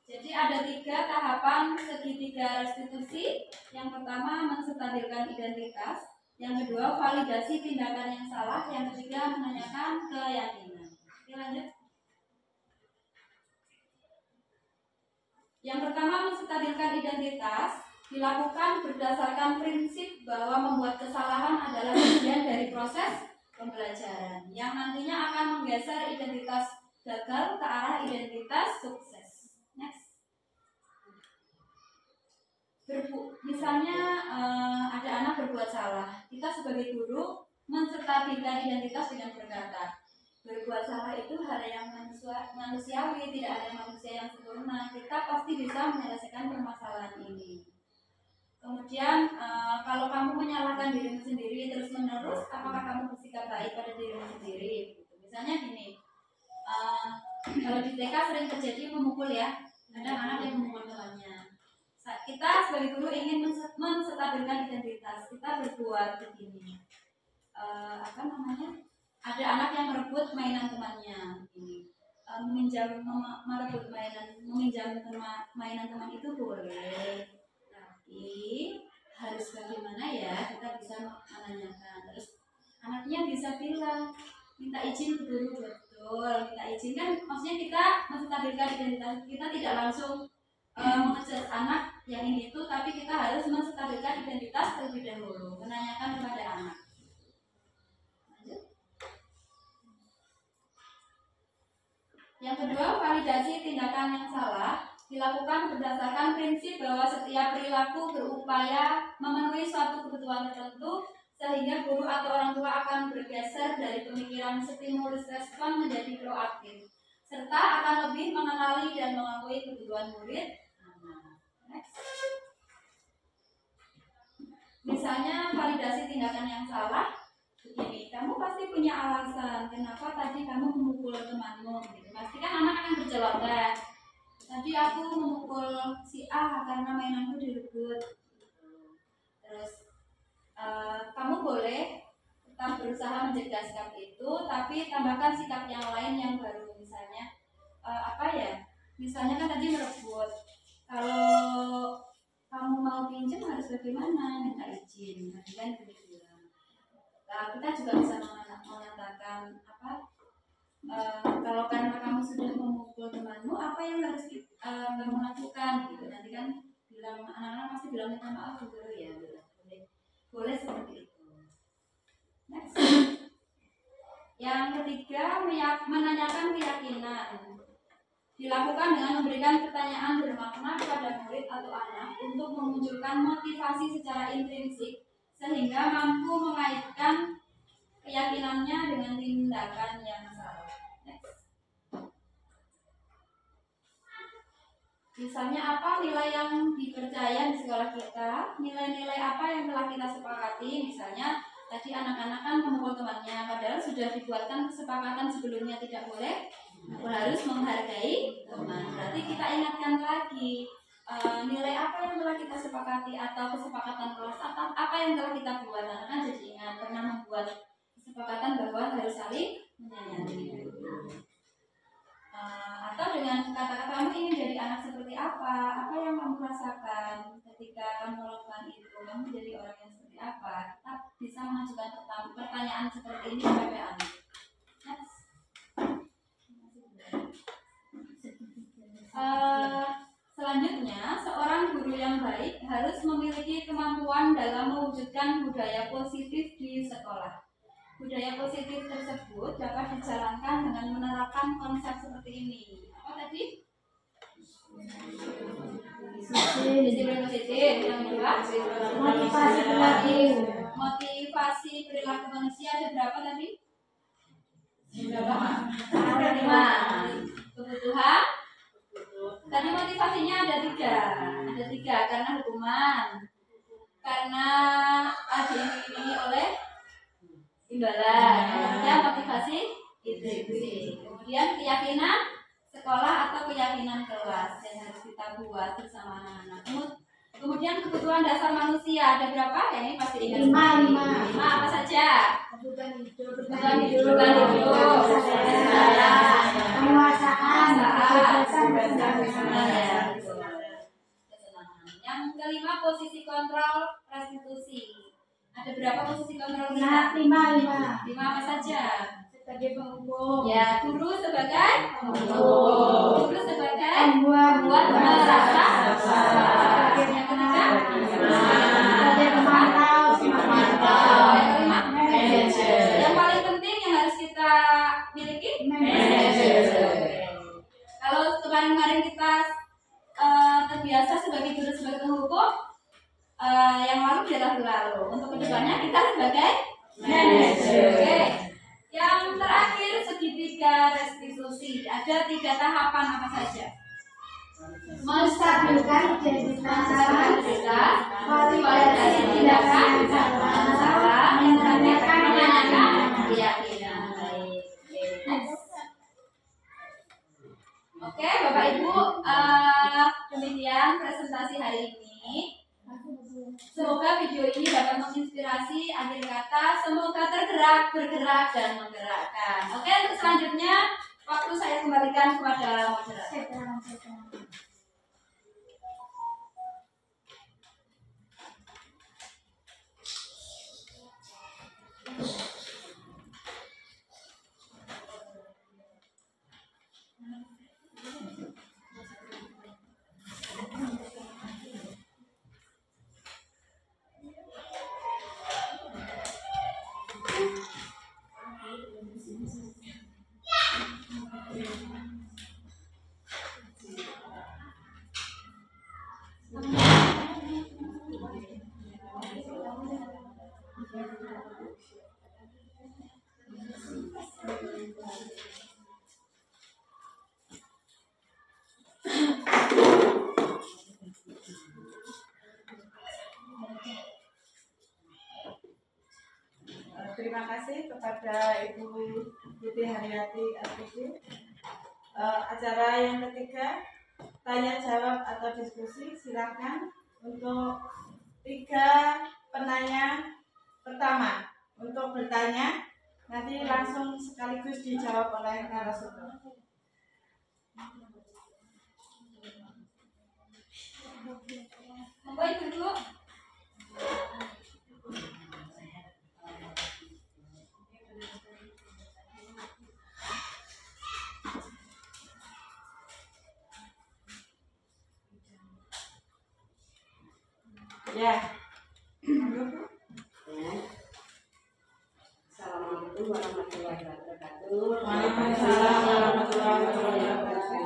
Jadi ada 3 tahapan segitiga restitusi. Yang pertama, menstabilkan identitas. Yang kedua, validasi tindakan yang salah. Yang ketiga, menanyakan keyakinan. Oke, lanjut. Yang pertama, menstabilkan identitas dilakukan berdasarkan prinsip bahwa membuat kesalahan adalah bagian dari proses pembelajaran yang nantinya akan menggeser identitas gagal ke arah identitas sukses. Next. Misalnya ada anak berbuat salah, kita sebagai guru menstabilkan identitas dengan berkata, berbuat salah itu hal yang manusiawi, tidak ada manusia yang sempurna, kita pasti bisa menyelesaikan permasalahan ini. Kemudian kalau kamu menyalahkan dirimu sendiri terus menerus, apakah kamu bersikap baik pada dirimu sendiri? Misalnya gini, kalau di TK sering terjadi memukul ya, ada anak yang memukul temannya. Kita sebagai guru ingin menstabilkan identitas, kita berbuat begini. Ada anak yang merebut mainan temannya, ini merebut meminjam mainan teman itu boleh. Tapi harus bagaimana ya, kita bisa menanyakan. Terus anaknya bisa bilang, minta izin ke guru, betul, minta izin kan maksudnya kita menstabilkan identitas, kita tidak langsung mengejar anak yang ini itu, tapi kita harus menstabilkan identitas terlebih dahulu, menanyakan kepada anak. Yang kedua, validasi tindakan yang salah dilakukan berdasarkan prinsip bahwa setiap perilaku berupaya memenuhi suatu kebutuhan tertentu, sehingga guru atau orang tua akan bergeser dari pemikiran stimulus respon menjadi proaktif, serta akan lebih mengenali dan mengakui kebutuhan murid. Next. Misalnya validasi tindakan yang salah begini, kamu pasti punya alasan kenapa tadi kamu memukul temanmu gitu. Pasti kan anak akan berjawaban, tadi aku memukul si A karena mainanku direbut. Terus kamu boleh tetap berusaha mencegah sikap itu, tapi tambahkan sikap yang lain yang baru. Misalnya misalnya kan tadi merebut, kalau kamu mau pinjam harus bagaimana, minta izin, kan begitu. Nah, kita juga bisa mengatakan kalau karena kamu sudah memukul temanmu, apa yang harus kamu lakukan gitu. Nanti kan bilang, anak-anak pasti bilang minta maaf guru ya, boleh seperti itu. Next. Yang ketiga, menanyakan keyakinan dilakukan dengan memberikan pertanyaan bermakna kepada murid atau anak untuk memunculkan motivasi secara intrinsik sehingga mampu mengaitkan keyakinannya dengan tindakan yang salah. Next. Misalnya apa nilai yang dipercaya di sekolah kita, nilai-nilai apa yang telah kita sepakati. Misalnya tadi anak-anak kan memukul temannya, padahal sudah dibuatkan kesepakatan sebelumnya tidak boleh, harus menghargai teman. Berarti kita ingatkan lagi nilai apa yang telah kita sepakati atau kesepakatan kelas apa yang telah kita buat. Anak kan jadi ingat pernah membuat kesepakatan bahwa harus saling menyayangi. Atau dengan kata-kata kamu ingin jadi anak seperti apa yang kamu rasakan ketika kamu melakukan itu, kamu jadi orang yang seperti apa. Kita bisa mengajukan pertanyaan seperti ini kepada anak. Selanjutnya, seorang guru yang baik harus memiliki kemampuan dalam mewujudkan budaya positif di sekolah. Budaya positif tersebut dapat dijalankan dengan menerapkan konsep seperti ini. Apa tadi? Disiplin positif. Yang kedua, motivasi perilaku. Motivasi perilaku manusia ada berapa tadi? Ada 5. Kebutuhan. Tadi motivasinya ada 3 karena hukuman, karena diiringi oleh imbalan, kemudian motivasi intrinsik, kemudian keyakinan sekolah atau keyakinan kelas yang harus kita buat bersama anak-anak. Kemudian kebutuhan dasar manusia ada berapa? Ya, ini pasti ingat. 5 apa saja? Kebutuhan hidup, penguasaan, yang kelima posisi kontrol restitusi. Ada berapa posisi kontrol kita? 5 apa saja? sebagai penghukum. Ya, guru sebagai penghukum. Guru sebagai Pembuat merasa. sebagai Yang ketiga, sebagai pemantau. yang kelima, Manajer. yang paling penting yang harus kita miliki. Kalau kemarin kita terbiasa sebagai guru sebagai penghukum, yang lalu biarlah berlalu. Untuk kedepannya kita sebagai manajer. Oke. Yang terakhir segitiga restitusi. Ada 3 tahapan apa saja? Menstabilkan identitas, validasi tindakan salah, yang terakhir menanyakan keyakinan. Oke, Bapak Ibu, demikian presentasi hari ini. Semoga video ini dapat menginspirasi. Akhir kata, semoga tergerak, bergerak, dan menggerakkan. Oke, untuk selanjutnya waktu saya kembalikan kepada moderator. Terima kasih kepada Ibu Putri Haryati Artifi. Acara yang ketiga, tanya jawab atau diskusi, silakan untuk 3 penanya pertama untuk bertanya, nanti langsung sekaligus dijawab oleh narasumber. Baik, Ibu. Ya. Assalamualaikum warahmatullahi wabarakatuh. Waalaikumsalam warahmatullahi wabarakatuh.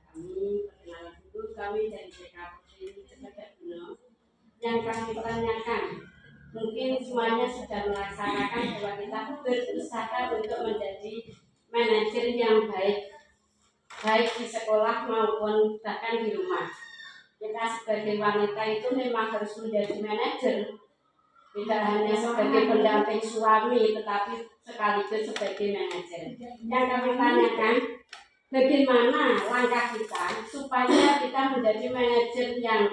Kami perkenalan dulu, kami dari PKP Cempedak yang kami tanyakan. Mungkin semuanya sudah melaksanakan bahwa kita berusaha untuk menjadi manajer yang baik di sekolah maupun bahkan di rumah. Kita sebagai wanita itu memang harus menjadi manajer, tidak hanya sebagai pendamping suami, tetapi sekaligus sebagai manajer. Yang kami tanyakan, bagaimana langkah kita supaya kita menjadi manajer yang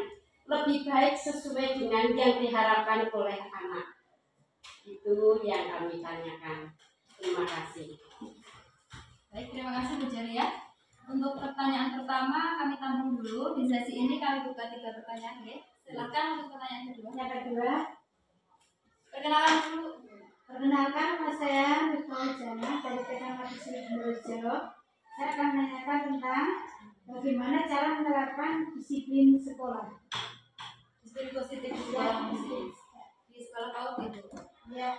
lebih baik sesuai dengan yang diharapkan oleh anak. Itu yang kami tanyakan. Terima kasih. Baik, terima kasih Bu Ceria. Untuk pertanyaan pertama kami tampung dulu. Di sesi ini kami buka 3 pertanyaan, ya. Silakan untuk pertanyaan kedua. Yang kedua, Perkenalan dulu. perkenalkan nama saya Nicole Jana dari PKP Sidoarjo. Saya akan menanyakan tentang bagaimana cara menerapkan disiplin sekolah. Disiplin positif di sekolah. Di sekolah PAUD itu. Ya.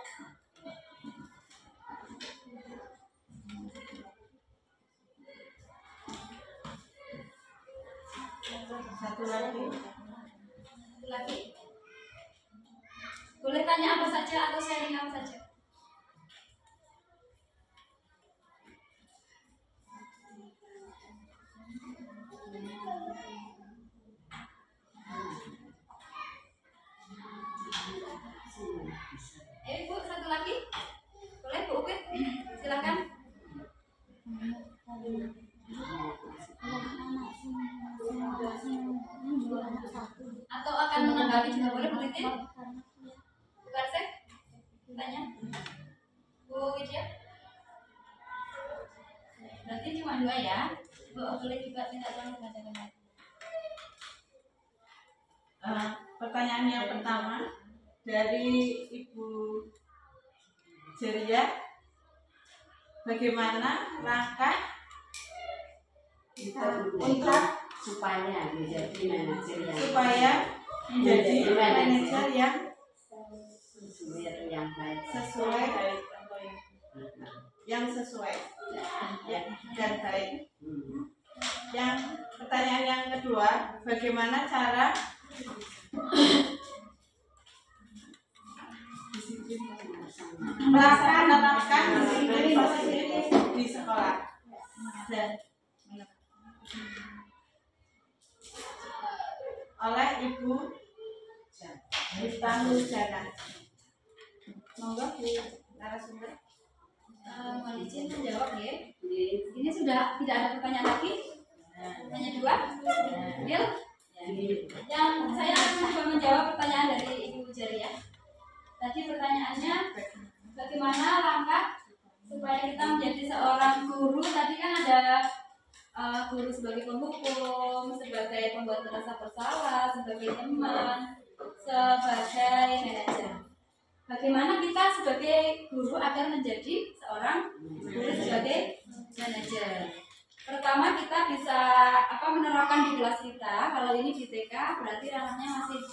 Satu lagi. Boleh tanya apa saja atau sharing apa saja. Bu, satu lagi. Boleh Bu Upit? Silakan. Atau akan menanggapi juga boleh Bu Titin? Bu Karsek? Tanya. Bu Widya? Berarti cuma 2 ya. Boleh juga minta tolong bacakan. Pertanyaan yang pertama dari Ibu Ceria. bagaimana langkah Untuk supaya menjadi manajer yang menjadi manajer yang sesuai dan baik. Yang pertanyaan yang kedua, bagaimana cara menerapkan disiplin positif di sekolah? Oleh Ibu Miftahul Jannah. Monggo Bu narasumber. Mohon izin menjawab ya. Ini sudah tidak ada pertanyaan lagi. Hanya dua. Deal? Yang saya akan coba menjawab pertanyaan dari Ibu Jaria. Tadi pertanyaannya bagaimana langkah supaya kita menjadi seorang guru. Tadi kan ada guru sebagai penghukum, sebagai pembuat merasa bersalah, sebagai teman, sebagai manajer. Bagaimana kita sebagai guru agar menjadi seorang guru sebagai manajer? Pertama kita bisa menerapkan di kelas kita. Kalau ini di TK berarti ranahnya masih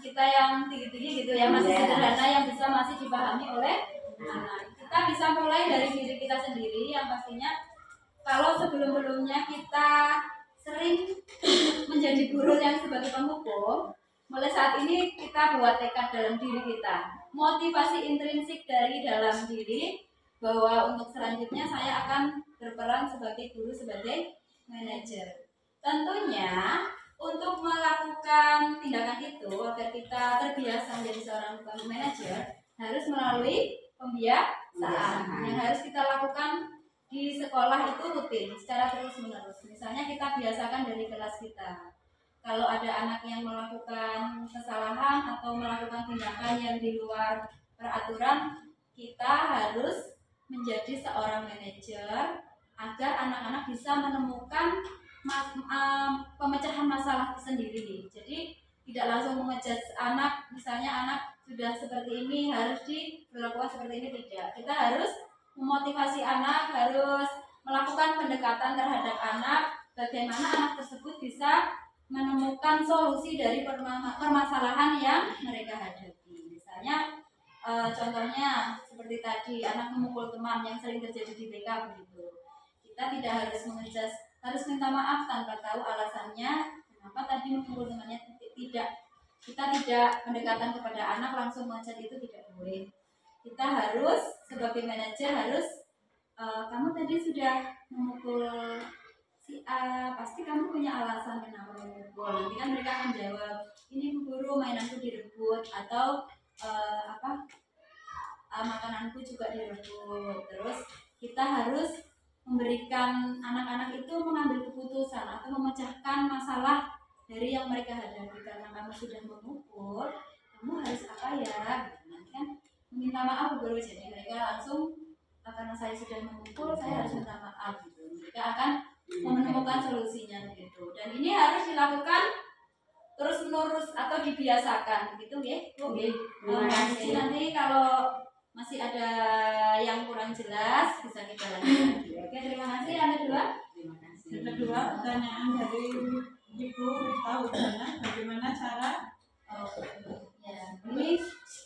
kita yang tinggi-tinggi gitu ya, masih sederhana yang bisa masih dipahami oleh anak. Kita bisa mulai dari diri kita sendiri yang pastinya kalau sebelum-sebelumnya kita sering menjadi guru yang sebagai penghukum, mulai saat ini kita buat tekad dalam diri kita, motivasi intrinsik dari dalam diri bahwa untuk selanjutnya saya akan berperan sebagai guru, sebagai manajer. Tentunya untuk melakukan tindakan itu agar kita terbiasa menjadi seorang manajer harus melalui pembiasaan yang harus kita lakukan di sekolah itu rutin secara terus menerus. Misalnya kita biasakan dari kelas kita. Kalau ada anak yang melakukan kesalahan atau melakukan tindakan yang di luar peraturan, kita harus menjadi seorang manajer agar anak-anak bisa menemukan pemecahan masalah sendiri. Jadi tidak langsung mengejudge anak, misalnya anak sudah seperti ini harus diperlakukan seperti ini, tidak. Kita harus memotivasi anak, harus melakukan pendekatan terhadap anak, bagaimana anak tersebut bisa menemukan solusi dari permasalahan yang mereka hadapi. Misalnya contohnya seperti tadi anak memukul teman yang sering terjadi di TK begitu. Kita tidak harus mengejudge, harus minta maaf tanpa tahu alasannya kenapa tadi memukul temannya. Kita tidak pendekatan kepada anak langsung mengejudge, itu tidak boleh. Kita harus sebagai manajer harus kamu tadi sudah memukul si A, pasti kamu punya alasan kenapa memukul. Nanti kan mereka akan jawab, ini Bu Guru mainanku direbut, atau makananku juga direbut. Terus kita harus memberikan anak-anak itu mengambil keputusan atau memecahkan masalah dari yang mereka hadapi. Karena kamu sudah memukul, kamu harus apa ya? Nanti kan minta maaf Bu Guru, jadi mereka langsung karena saya sudah memukul, saya harus minta maaf gitu. Mereka akan menemukan solusinya gitu. Dan ini harus dilakukan terus menerus atau dibiasakan gitu ya. Oke. Nanti kalau masih ada yang kurang jelas bisa kita lanjutkan. Oke, terima kasih. Ada dua. Terima kasih. Yang kedua, pertanyaan dari Ibu Miftahul Jannah, bagaimana cara ini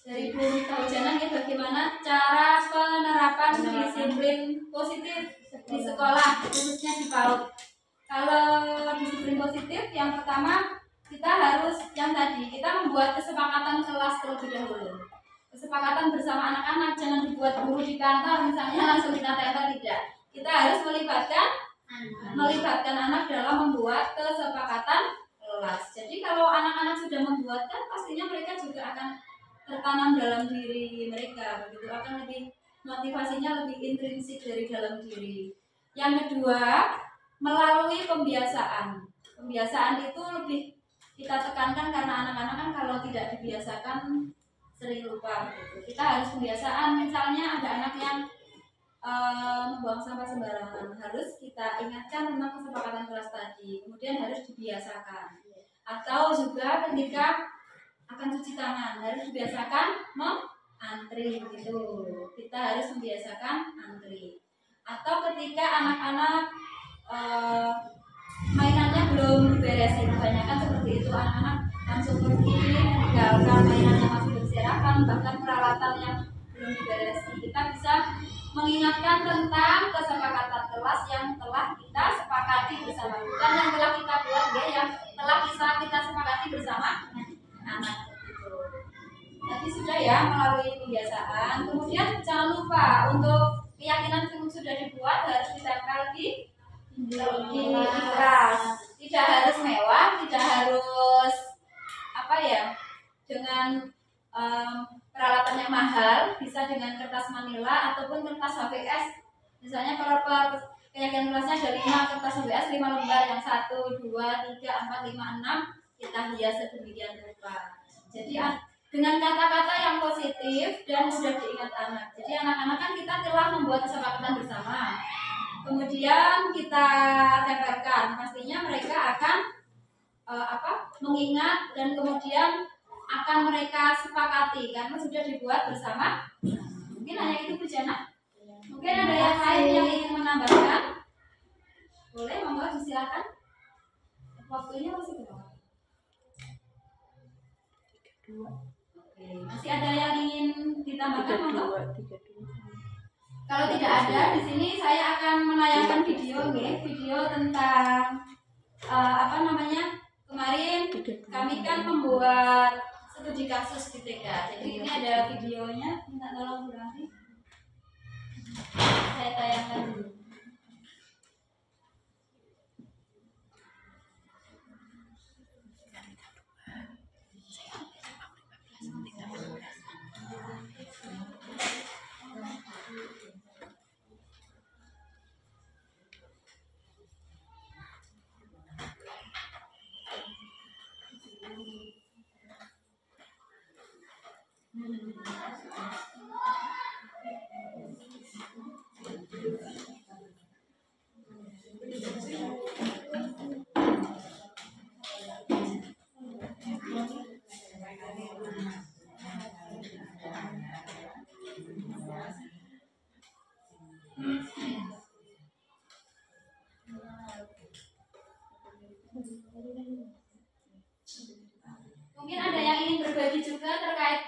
dari Bu Miftahul Jannah ya, bagaimana cara penerapan disiplin positif di sekolah khususnya di PAUD. Kalau disiplin positif yang pertama kita harus yang tadi kita membuat kesepakatan kelas terlebih dahulu. Kesepakatan bersama anak-anak, jangan dibuat guru di kantor misalnya langsung ditata-tata, tidak. Kita harus melibatkan anak dalam membuat kesepakatan kelas. Jadi kalau anak-anak sudah membuatkan, pastinya mereka juga akan tertanam dalam diri mereka, begitu, akan lebih motivasinya lebih intrinsik dari dalam diri. Yang kedua, melalui pembiasaan. Pembiasaan itu lebih kita tekankan karena anak-anak kan kalau tidak dibiasakan sering lupa. Begitu. Kita harus pembiasaan. Misalnya ada anak yang membuang sampah sembarangan, harus kita ingatkan tentang kesepakatan kelas tadi. Kemudian harus dibiasakan. Atau juga ketika akan cuci tangan, harus dibiasakan antri gitu. Kita harus membiasakan antri. Atau ketika anak-anak mainannya belum diberesin, kebanyakan seperti itu, anak-anak langsung pergi meninggalkan mainannya masih berserakan, bahkan peralatan yang belum diberesin. Kita bisa mengingatkan tentang kesepakatan kelas yang telah kita sepakati bersama, bukan yang telah kita buat ya, yang telah kita sepakati bersama anak itu. Tadi sudah ya melalui kebiasaan. Kemudian jangan lupa untuk keyakinan sudah dibuat harus ditempel di kelas. Tidak harus mewah, tidak harus apa ya, dengan peralatan yang mahal, bisa dengan kertas manila ataupun kertas HVS. Misalnya kalau keyakinan kelasnya ada 5 kertas HVS, 5 lembar, yang 1, 2, 3, 4, 5, 6 kita hias sedemikian rupa. Jadi dengan kata-kata yang positif dan mudah diingat anak. Jadi anak-anak kan kita telah membuat kesepakatan bersama, kemudian kita tempelkan, pastinya mereka akan mengingat dan kemudian akan mereka sepakati karena sudah dibuat bersama. Mungkin hanya itu Bu Jana. Mungkin ada yang lain yang ingin menambahkan? Boleh, monggo disilakan. Waktunya masih berapa? Oke, masih ada yang ingin ditambahkan, monggo? Kalau tidak ada, di sini saya akan menayangkan video, video tentang kemarin kami kan membuat studi kasus di TK. Jadi ini ada videonya, minta tolong Bu Rani. Saya tayangkan dulu. Mungkin ada yang ingin berbagi juga terkait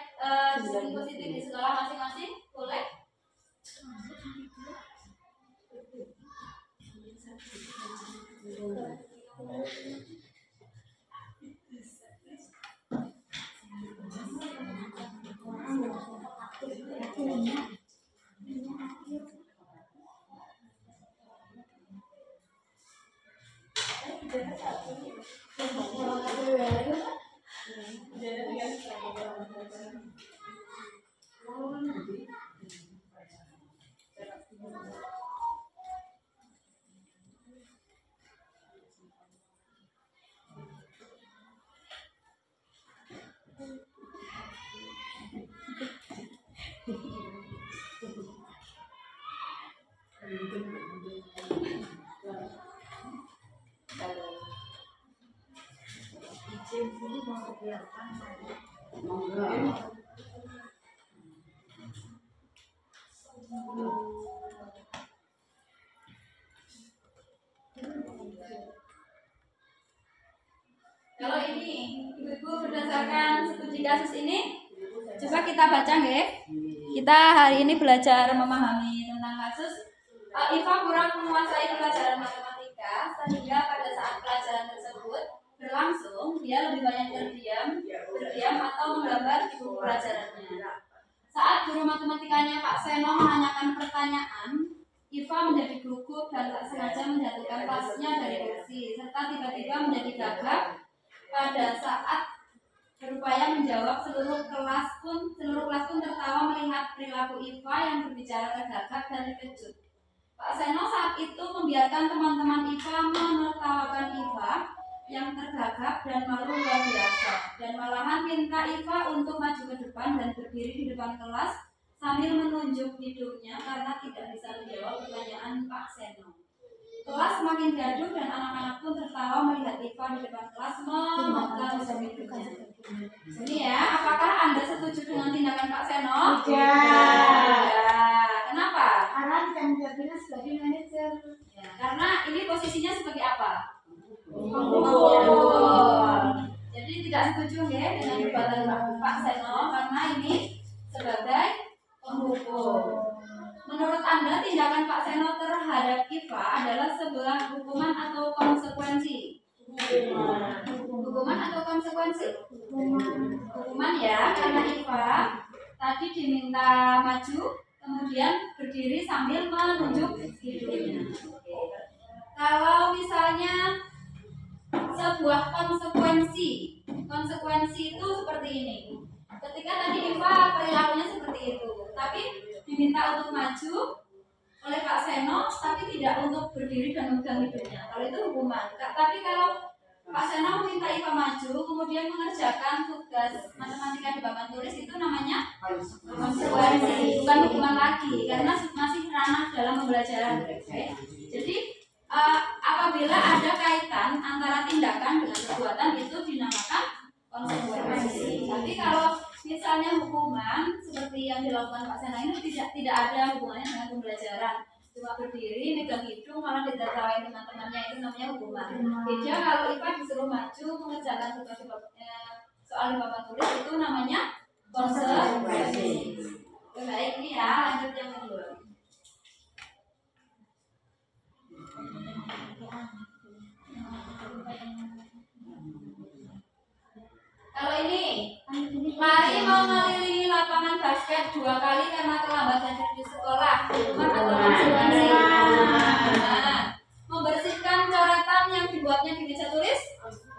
disiplin positif di sekolah masing-masing, boleh? Kalau ini Ibu-ibu berdasarkan studi kasus ini, coba kita baca nggih. Kita hari ini belajar memahami tentang kasus Iva kurang menguasai pelajaran matematika sehingga pada saat pelajaran tersebut berlangsung dia lebih banyak berdiam atau menggambar di buku pelajarannya. Saat guru matematikanya Pak Seno menanyakan pertanyaan, Iva menjadi gugup dan tak sengaja menjatuhkan tasnya dari kursi serta tiba-tiba menjadi gagap. Pada saat berupaya menjawab, seluruh kelas pun tertawa melihat perilaku Iva yang berbicara tergagap dan terkejut. Pak Seno saat itu membiarkan teman-teman Iva menertawakan Iva yang tergagap dan malu luar biasa, dan malahan minta Iva untuk maju ke depan dan berdiri di depan kelas sambil menunjuk hidungnya karena tidak bisa menjawab pertanyaan Pak Seno. Kelas semakin gaduh dan anak-anak pun tertawa melihat Iva di depan kelas memegang hidungnya. Ini ya, apakah Anda setuju dengan tindakan Pak Seno? Kenapa? Karena tidak menjabatnya sebagai manajer. Ya, karena ini posisinya sebagai apa? Jadi tidak setuju ya dengan perbuatan Pak Seno karena ini sebagai penghukum. Menurut Anda tindakan Pak Seno terhadap Iva adalah sebuah hukuman atau konsekuensi? Hukuman atau konsekuensi? Hukuman ya, karena Iva tadi diminta maju, kemudian berdiri sambil menunjuk hidungnya. Kalau misalnya sebuah konsekuensi itu seperti ini. Ketika tadi Iva perilakunya seperti itu, tapi diminta untuk maju oleh Pak Seno, tapi tidak untuk berdiri dan memegang hidungnya. Kalau itu hukuman. Tapi kalau Pak Seno meminta Iva maju, kemudian mengerjakan tugas matematika di papan tulis, itu namanya konsekuensi, bukan hukuman lagi, karena masih ranah dalam pembelajaran. Okay? Jadi apabila ada kaitan antara tindakan dengan perbuatan itu dinamakan konsekuensi. Tapi kalau misalnya hukuman seperti yang dilakukan Pak Seno ini tidak ada hubungannya dengan pembelajaran, cuma berdiri megang hidung malah ditertawain teman-temannya, itu namanya hukuman. Beda kalau Iva disuruh maju mengerjakan tugas soal di papan tulis, itu namanya konsekuensi. Baik, ini ya, lanjut yang kedua. Kalau ini lari mengelilingi lapangan basket 2 kali karena terlambat hadir di sekolah, hukuman atau konsekuensi? Membersihkan coretan yang dibuatnya di meja tulis?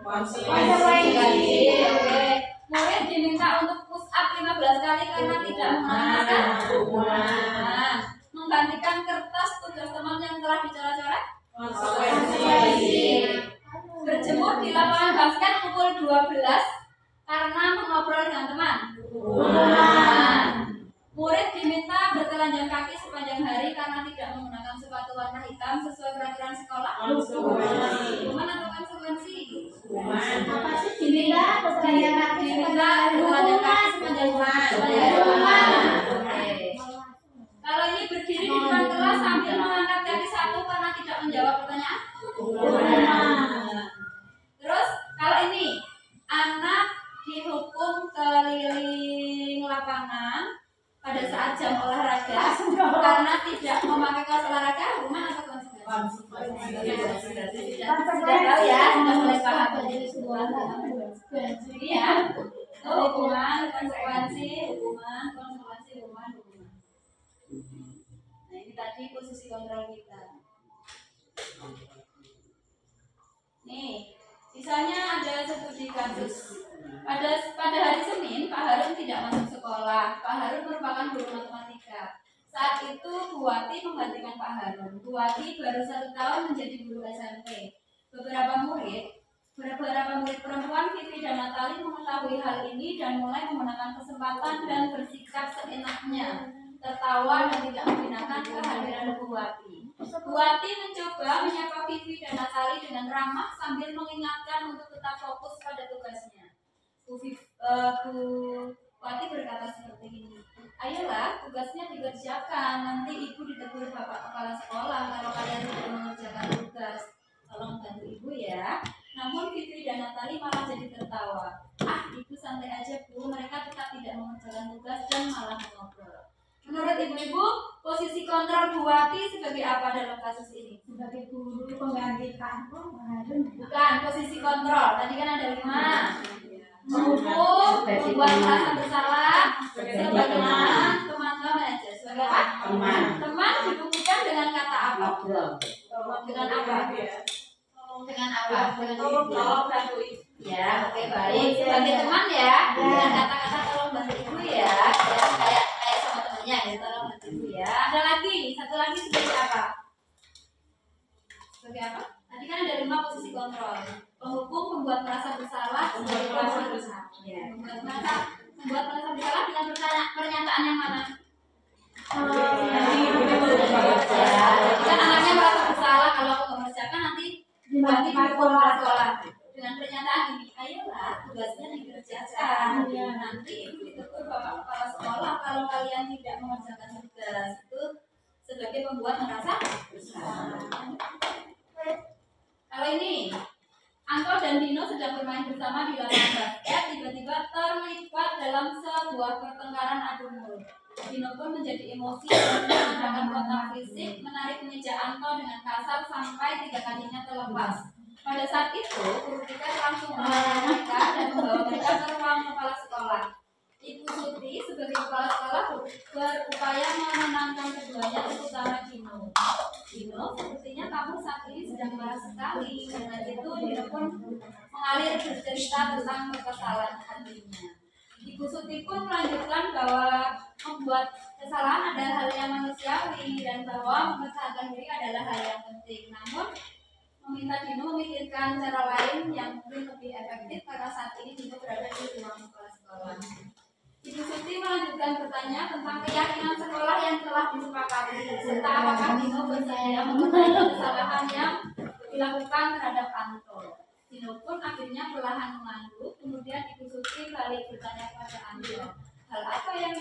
Konsekuensi. Oke. Murid diminta untuk push up 15 kali karena tidak menggunakan hukuman. Menggantikan kertas tugas teman yang telah dicoret-coret? Konsekuensi. Berjemur di lapangan basket pukul 12 karena mengobrol dengan teman? Hukuman. Murid diminta bertelanjang kaki sepanjang hari karena tidak menggunakan sepatu warna hitam sesuai peraturan sekolah? Hukuman atau konsekuensi? Apa sih diminta bertelanjang kaki sepanjang hari? Hukuman. Kalau ini berdiri di depan kelas sambil mengangkat kaki satu karena tidak menjawab pertanyaan? Hukuman. Terus kalau ini anak dihukum keliling lapangan pada saat jam olahraga karena tidak memakai kaos olahraga, hukuman atau konsekuensi? Sudah tahu ya, sudah mulai paham jadi sebuah ini ya. Hukuman, konsekuensi, hukuman. Nah ini tadi posisi kontrol kita. Nih, misalnya ada studi kasus. Pada hari Senin, Pak Harun tidak masuk sekolah. Pak Harun merupakan guru matematika. Saat itu Bu Wati menggantikan Pak Harun. Bu Wati baru 1 tahun menjadi guru SMP. Beberapa murid perempuan, Vivi dan Natali, mengetahui hal ini dan mulai menggunakan kesempatan dan bersikap seenaknya, tertawa dan tidak menggunakan kehadiran Bu Wati. Bu Wati mencoba menyapa Vivi dan Natali dengan ramah sambil mengingatkan untuk tetap fokus pada tugasnya. Bu Wati berkata seperti ini, ayolah tugasnya dikerjakan, nanti ibu ditegur bapak kepala sekolah kalau kalian tidak mengerjakan tugas, tolong bantu ibu ya. Namun Vivi dan Natali malah jadi tertawa. Ibu santai aja Bu, mereka tetap tidak mengerjakan tugas dan malah mengobrol. Menurut ibu-ibu, posisi kontrol Bu Wati sebagai apa dalam kasus ini? sebagai guru pengganti Pak Harun? Bukan, posisi kontrol. Tadi kan ada 5. Menghukum, membuat merasa bersalah, sebagai teman-teman aja. Sebagai apa? Teman dibuktikan dengan kata apa? Dengan apa? Dengan apa? Tolong bantu ibu. Ya, oke baik. Sebagai teman ya, dengan kata-kata tolong bantu ibu ya. Kayak sama temannya ya, tolong bantu ibu ya. Ada lagi, satu lagi sebagai apa? Sebagai apa? Tadi kan ada 5 posisi kontrol. Penghukum, membuat merasa bersalah, sebagai merasa bersalah. Ya. Membuat merasa bersalah dengan pernyataan yang mana? Jadi kan anaknya merasa bersalah kalau aku mengerjakan nanti dihukum sekolah dengan pernyataan ini, ayolah tugasnya dikerjakan. Nanti ibu ditegur bapak kepala sekolah kalau kalian melaksanakan tugas itu sebagai pembuat merasa bersalah. Kalau ini Anto dan Dino sedang bermain bersama di lapangan basket, tiba-tiba terlibat dalam sebuah pertengkaran adu mulut. Dino pun menjadi emosi dan menggunakan kontak fisik, menarik meja Anto dengan kasar sampai 3 kakinya terlepas. Pada saat itu, guru kita langsung menarik mereka dan membawa mereka ke ruang kepala sekolah. Ibu Suti sebagai kepala sekolah berupaya menenangkan keduanya, terutama Dino. Dino, sepertinya kamu saat ini sedang marah sekali. Karena itu, Dino pun mengalir bercerita tentang kekesalan hatinya. Ibu Suti pun melanjutkan bahwa membuat kesalahan adalah hal yang manusiawi dan bahwa mempertahankan diri adalah hal yang penting. Namun, meminta Dino memikirkan cara lain yang mungkin lebih efektif karena saat ini Dino berada di ruang kepala sekolah. Ibu Suti melanjutkan bertanya tentang keyakinan sekolah yang telah disepakati, serta apakah Dino bersedia memperbaiki kesalahan yang dilakukan terhadap Anto. Dino pun akhirnya perlahan mengangguk, kemudian Ibu Suti balik bertanya kepada Anto, hal apa yang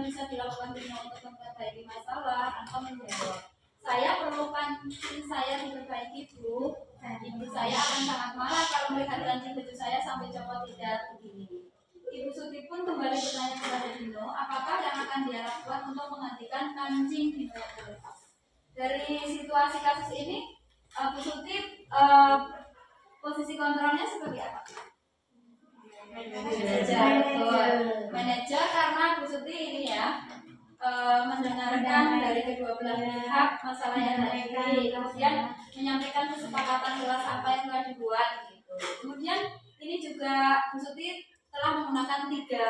bisa dilakukan Dino untuk memperbaiki masalah? Anto menjawab, saya perlukan kancing saya diperbaiki, Bu. Ibu saya akan sangat marah kalau melihat kancing baju saya sampai copot tidak begini. Ibu Suti pun kembali bertanya kepada Dino, apakah yang akan dia lakukan untuk menggantikan kancing Dino yang terlepas. Dari situasi kasus ini, Bu Suti posisi kontrolnya seperti apa? Manajer, karena Bu Suti ini ya mendengarkan dari kedua belah pihak masalah yang terjadi, kemudian menyampaikan kesepakatan jelas apa yang telah dibuat gitu. Kemudian ini juga Bu Suti telah menggunakan tiga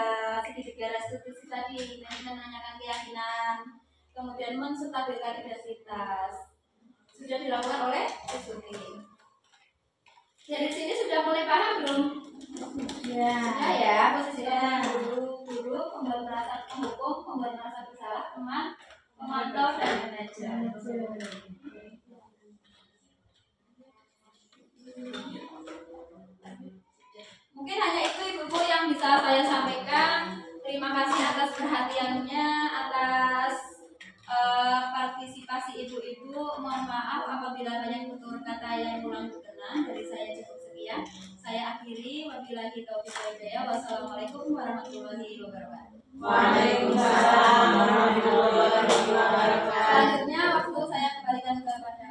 restitusi tadi, menanyakan keyakinan, kemudian menstabilkan identitas. Sudah dilakukan oleh Bu Suti. Dari sini sudah mulai paham belum? Ya. Sudah ya, posisinya guru, pembuat merasa penghukum, pembuat merasa bersalah, teman, pemantau, dan manajer. Mungkin hanya itu ibu-ibu yang bisa saya sampaikan. Terima kasih atas perhatiannya, atas partisipasi ibu-ibu. Mohon maaf apabila banyak tutur kata yang kurang berkenan. Dari saya cukup sekian. Saya akhiri. Wabillahi taufiq wal hidayah. Wassalamualaikum warahmatullahi wabarakatuh. Waalaikumsalam warahmatullahi wabarakatuh. Selanjutnya waktu saya kembalikan kepada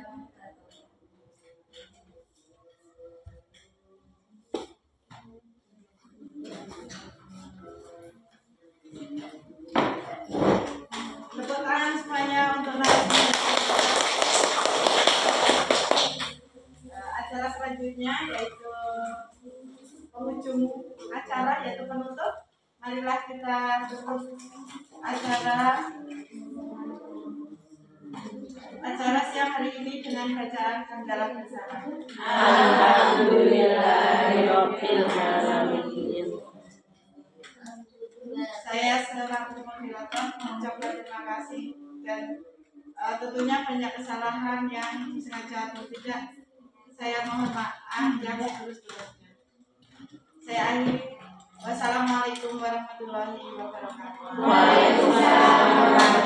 Tepuk tangan semuanya untuk narasumber. Acara selanjutnya yaitu penghujung acara, yaitu penutup. Marilah kita tutup acara siang hari ini dengan bacaan hamdalah bersama. Alhamdulillahirabbil alamin. Saya selaku moderator mengucapkan terima kasih dan tentunya banyak kesalahan yang disengaja atau tidak. Saya mohon maaf yang setulus-tulusnya. Saya akhiri. Wassalamualaikum warahmatullahi wabarakatuh. Waalaikumsalam.